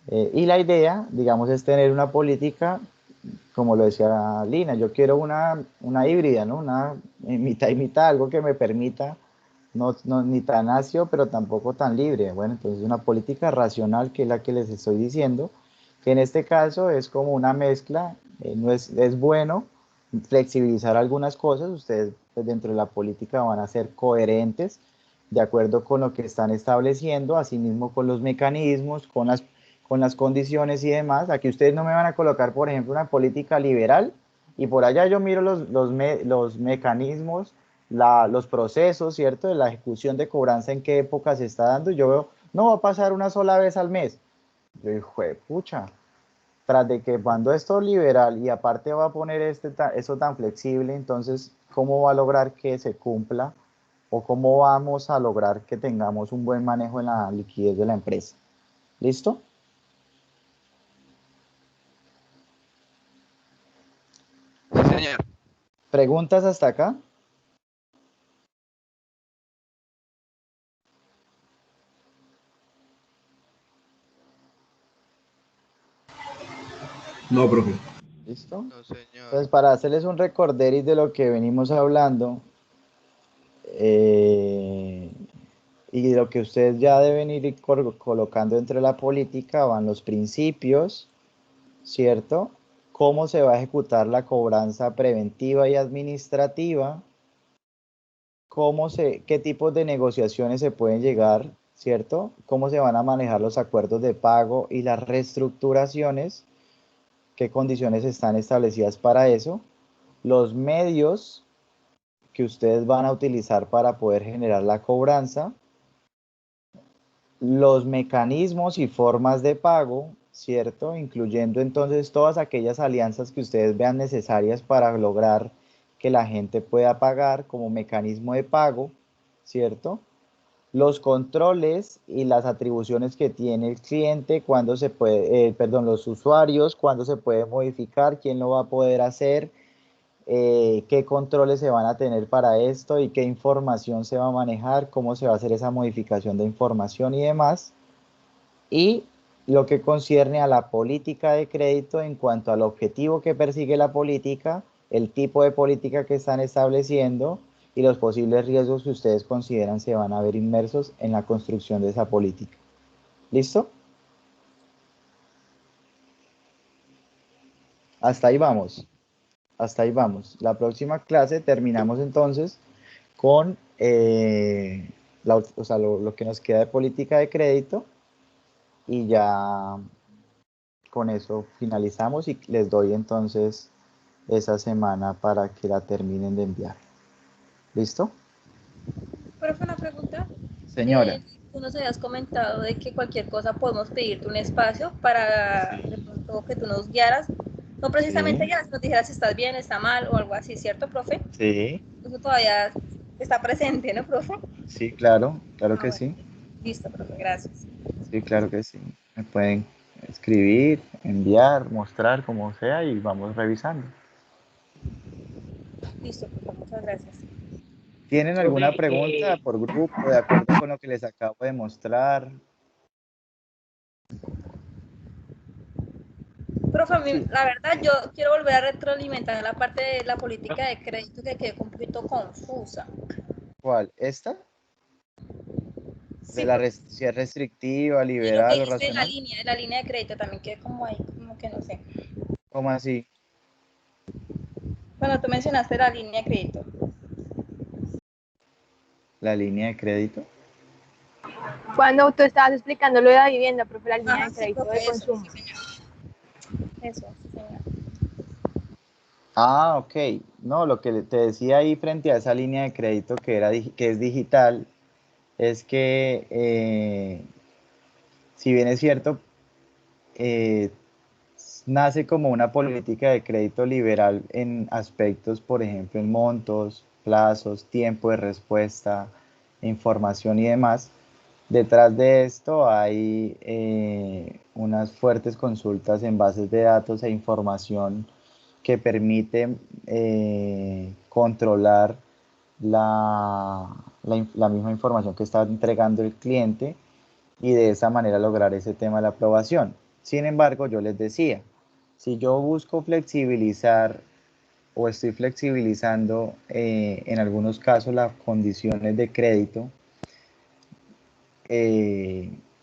Y la idea, digamos, es tener una política, como lo decía Lina, yo quiero una híbrida, ¿no? Una mitad y mitad, algo que me permita no, ni tan ácido, pero tampoco tan libre. Bueno, entonces una política racional, que es la que les estoy diciendo, que en este caso es como una mezcla, no es bueno flexibilizar algunas cosas, ustedes pues, dentro de la política van a ser coherentes de acuerdo con lo que están estableciendo, asimismo con los mecanismos, con las condiciones y demás. Aquí ustedes no me van a colocar, por ejemplo, una política liberal y por allá yo miro los mecanismos, los procesos, ¿cierto? De la ejecución de cobranza, en qué época se está dando. Yo veo, no va a pasar una sola vez al mes. Yo digo, pucha, tras de que cuando esto es liberal y aparte va a poner eso tan flexible, entonces, ¿cómo va a lograr que se cumpla? ¿O cómo vamos a lograr que tengamos un buen manejo en la liquidez de la empresa? ¿Listo? Sí, señor. ¿Preguntas hasta acá? No, profe. ¿Listo? No, señor. Entonces, para hacerles un recorderis de lo que venimos hablando, eh, y lo que ustedes ya deben ir colocando entre la política van los principios, ¿cierto? Cómo se va a ejecutar la cobranza preventiva y administrativa, qué tipos de negociaciones se pueden llegar, ¿cierto? Cómo se van a manejar los acuerdos de pago y las reestructuraciones, qué condiciones están establecidas para eso, los medios que ustedes van a utilizar para poder generar la cobranza, los mecanismos y formas de pago, ¿cierto? Incluyendo entonces todas aquellas alianzas que ustedes vean necesarias para lograr que la gente pueda pagar como mecanismo de pago, ¿cierto? Los controles y las atribuciones que tiene el cliente, cuando se puede, perdón, los usuarios, cuándo se puede modificar, quién lo va a poder hacer, qué controles se van a tener para esto y qué información se va a manejar, cómo se va a hacer esa modificación de información y demás. Y lo que concierne a la política de crédito en cuanto al objetivo que persigue la política, el tipo de política que están estableciendo y los posibles riesgos que ustedes consideran se van a ver inmersos en la construcción de esa política. ¿Listo? Hasta ahí vamos. Hasta ahí vamos. La próxima clase terminamos entonces con lo que nos queda de política de crédito y ya con eso finalizamos y les doy entonces esa semana para que la terminen de enviar. ¿Listo? Profe, una pregunta. Señora. Tú nos habías comentado de que cualquier cosa podemos pedirte un espacio para Sí. de pronto que tú nos guiaras, no precisamente Sí. guiaras, nos dijeras si estás bien, está mal o algo así, ¿cierto, profe? Sí, Eso todavía está presente, ¿no, profe? sí, claro, claro Ah, que bueno. sí. Listo, profe, gracias. Sí, claro que sí. Me pueden escribir, enviar, mostrar, como sea, y vamos revisando. Listo, profe, muchas gracias. ¿Tienen alguna Profe, pregunta por grupo de acuerdo con lo que les acabo de mostrar? Profe, a mí, Sí. la verdad, yo quiero volver a retroalimentar la parte de la política de crédito que quedó un poquito confusa. ¿Cuál? ¿Esta? De Sí, la porque si es restrictiva, y lo que liberal o dijiste racional. de la línea de crédito también quedé como ahí, como que no sé. ¿Cómo así? Bueno, tú mencionaste la línea de crédito. ¿La línea de crédito? Cuando tú estabas explicando lo de la vivienda, profe, la línea de Sí, crédito profe, de eso, consumo. sí, señor. Eso, sí, señor. Ah, ok. No, lo que te decía ahí frente a esa línea de crédito que es digital, es que si bien es cierto, eh, nace como una política de crédito liberal en aspectos, por ejemplo, en montos, plazos, tiempo de respuesta, información y demás. Detrás de esto hay unas fuertes consultas en bases de datos e información que permiten controlar la misma información que está entregando el cliente y de esa manera lograr ese tema de la aprobación. Sin embargo, yo les decía, si yo busco flexibilizar o estoy flexibilizando en algunos casos las condiciones de crédito,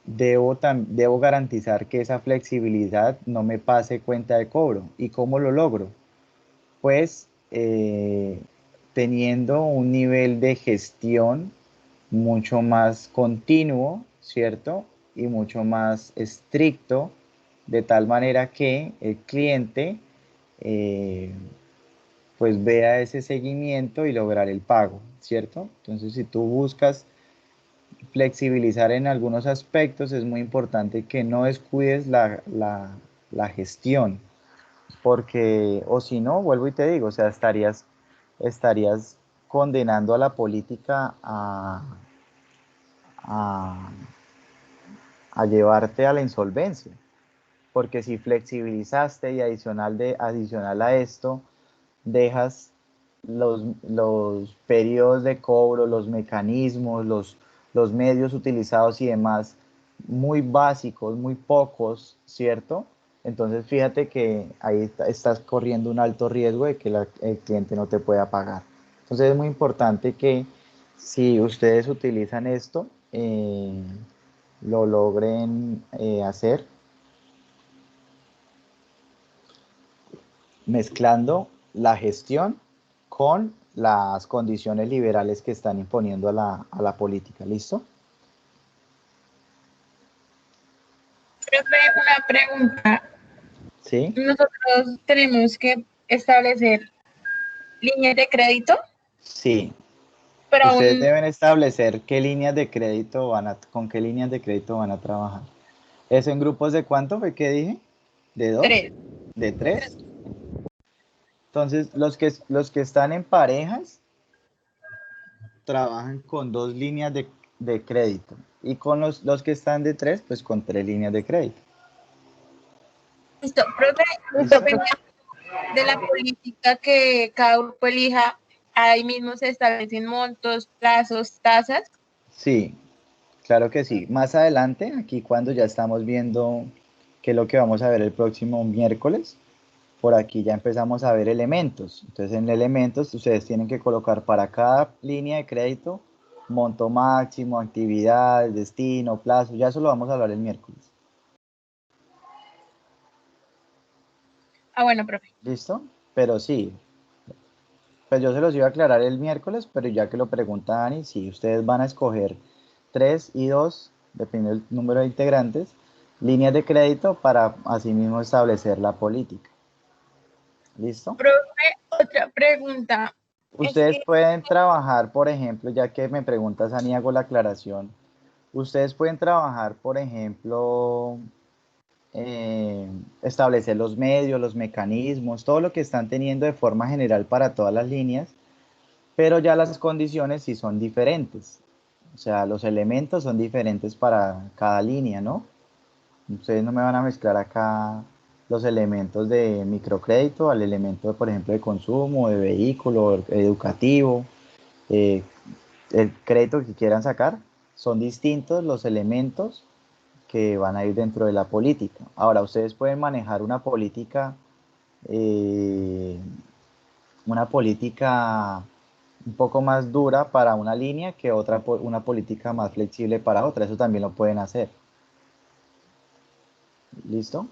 debo garantizar que esa flexibilidad no me pase cuenta de cobro. ¿Y cómo lo logro? Pues teniendo un nivel de gestión mucho más continuo, ¿cierto? Y mucho más estricto, de tal manera que el cliente eh, pues vea ese seguimiento y lograr el pago, ¿cierto? Entonces, si tú buscas flexibilizar en algunos aspectos, es muy importante que no descuides la gestión, porque, o si no, vuelvo y te digo, o sea, estarías condenando a la política a, a llevarte a la insolvencia, porque si flexibilizaste y adicional a esto, dejas los periodos de cobro, los mecanismos, los medios utilizados y demás muy básicos, muy pocos, ¿cierto? Entonces fíjate que ahí estás corriendo un alto riesgo de que el cliente no te pueda pagar. Entonces es muy importante que si ustedes utilizan esto, lo logren hacer mezclando la gestión con las condiciones liberales que están imponiendo a la política. ¿Listo? Profe, una pregunta. ¿Sí? Nosotros tenemos que establecer líneas de crédito, Sí. pero Ustedes aún deben establecer qué líneas de crédito con qué líneas de crédito van a trabajar. ¿Eso en grupos de cuánto fue que dije? ¿De dos? tres. ¿De tres? Entonces, los que están en parejas trabajan con dos líneas de crédito. Y con los que están de tres, pues con tres líneas de crédito. Listo, profe, ¿Listo? de la política que cada grupo elija, ahí mismo se establecen montos, plazos, tasas. Sí, claro que sí. Más adelante, aquí cuando ya estamos viendo qué es lo que vamos a ver el próximo miércoles, por aquí ya empezamos a ver elementos. Entonces en elementos ustedes tienen que colocar para cada línea de crédito monto máximo, actividad, destino, plazo. Ya eso lo vamos a hablar el miércoles. Ah, bueno, profe. ¿Listo? Pero sí, pues yo se los iba a aclarar el miércoles, pero ya que lo pregunta Dani, sí, ustedes van a escoger 3 y 2, depende del número de integrantes, líneas de crédito para asimismo establecer la política. ¿Listo? Profe, otra pregunta. Es Ustedes que, pueden trabajar, por ejemplo, ya que me preguntas, Ani, hago la aclaración. Ustedes pueden trabajar, por ejemplo, establecer los medios, los mecanismos, todo lo que están teniendo de forma general para todas las líneas, pero ya las condiciones sí son diferentes. O sea, los elementos son diferentes para cada línea, ¿no? Ustedes no me van a mezclar acá los elementos de microcrédito al elemento, por ejemplo, de consumo, de vehículo, educativo, eh, el crédito que quieran sacar. Son distintos los elementos que van a ir dentro de la política. Ahora, ustedes pueden manejar eh, una política un poco más dura para una línea que una política más flexible para otra. Eso también lo pueden hacer. ¿Listo?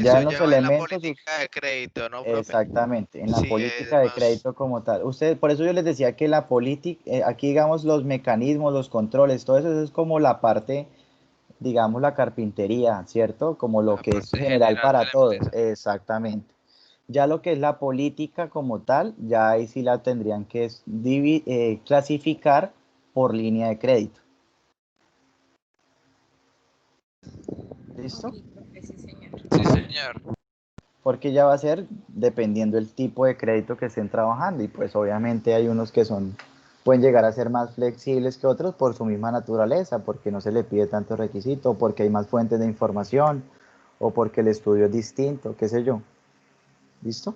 Ya Eso en los ya va en la elementos, política de crédito, ¿no, profe? exactamente, en la Sí, política es de más, crédito como tal. Ustedes, por eso yo les decía que la política, aquí digamos los mecanismos, los controles, todo eso es como la parte, digamos la carpintería, ¿cierto? Como lo la que es parte general general de para la todos, empresa. exactamente. Ya lo que es la política como tal, ya ahí sí la tendrían que clasificar por línea de crédito. ¿Listo? Ok, profe, sí, señor. Sí, señor. Porque ya va a ser dependiendo el tipo de crédito que estén trabajando y pues obviamente hay unos que pueden llegar a ser más flexibles que otros por su misma naturaleza, porque no se le pide tanto requisito, porque hay más fuentes de información o porque el estudio es distinto, qué sé yo. ¿Listo?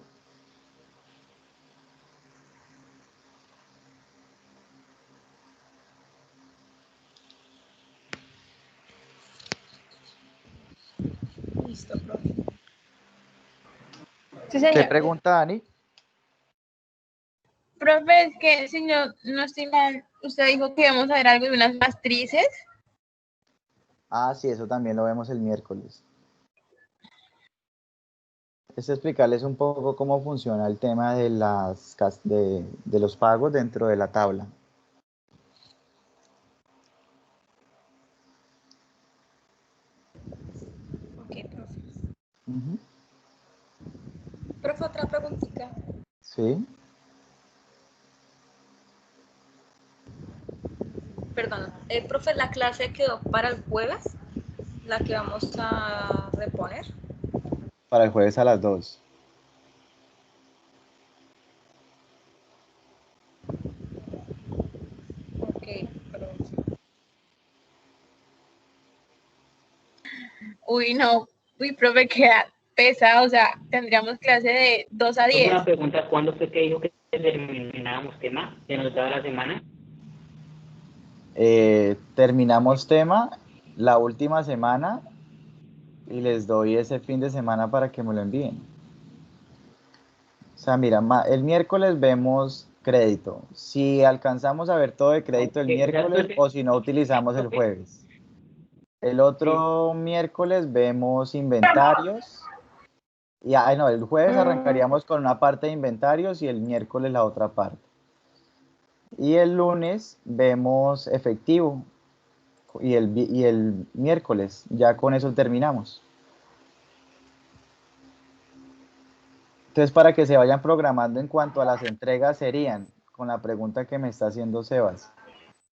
Listo, profe. sí, ¿Qué señor. pregunta, Dani? Profe, es que si no estoy mal, usted dijo que íbamos a ver algo de unas matrices. Ah, sí, eso también lo vemos el miércoles. Es explicarles un poco cómo funciona el tema de de los pagos dentro de la tabla. Ok, profe. Ujú. Profe, otra preguntita. Sí. Perdón. Profe, la clase quedó para el jueves, la que vamos a reponer. Para el jueves a las 2. Ok, profe. Uy, no. Uy, profe, queda pesado. O sea, tendríamos clase de 2 a Tengo 10. una pregunta, ¿cuándo fue que dijo que terminábamos tema? ¿Se nos daba la semana? Terminamos tema la última semana y les doy ese fin de semana para que me lo envíen. O sea, mira, el miércoles vemos crédito. Si alcanzamos a ver todo de crédito el Ok, o sea, miércoles o si no utilizamos el profe, jueves. El sí. otro miércoles vemos inventarios. Y no, el jueves arrancaríamos con una parte de inventarios y el miércoles la otra parte. Y el lunes vemos efectivo y el miércoles. Ya con eso terminamos. Entonces, para que se vayan programando en cuanto a las entregas serían, con la pregunta que me está haciendo Sebas,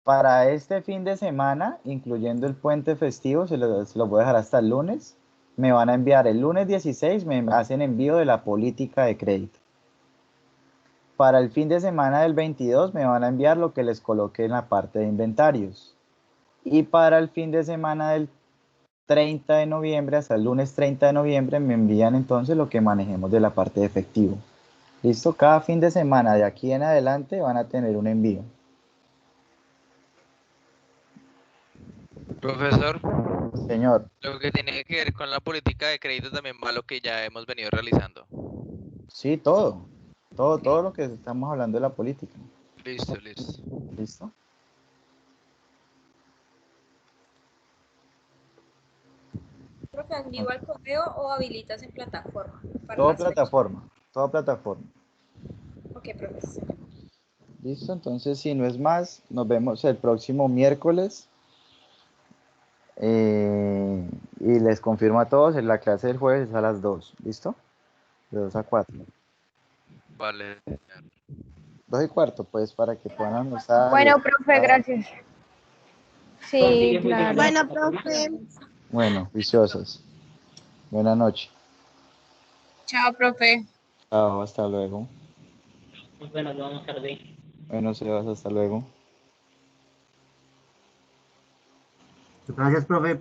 para este fin de semana, incluyendo el puente festivo, se lo voy a dejar hasta el lunes, me van a enviar el lunes 16, me hacen envío de la política de crédito. Para el fin de semana del 22 me van a enviar lo que les coloque en la parte de inventarios. Y para el fin de semana del 30 de noviembre, hasta el lunes 30 de noviembre, me envían entonces lo que manejemos de la parte de efectivo. ¿Listo? Cada fin de semana de aquí en adelante van a tener un envío. Profesor, Señor, lo que tiene que ver con la política de crédito también va a lo que ya hemos venido realizando. sí, todo lo que estamos hablando de la política. Listo, listo. ¿Listo? Profe, ¿envío al correo o habilitas en plataforma? Para Todo las fechas. plataforma, toda plataforma. Ok, profesor. ¿Listo? Entonces, si no es más, nos vemos el próximo miércoles. Y les confirmo a todos, en la clase del jueves es a las 2. ¿Listo? De 2 a 4. Vale. 2 y cuarto, pues, para que puedan almorzar. Bueno, profe, gracias. Sí, ¿Consigue claro. funcionar la plataforma? Bueno, viciosos. Buenas noches. Chao, profe. Chao, hasta luego. Bueno, nos vamos tarde. Bueno, Sebas, hasta luego. Gracias, profe.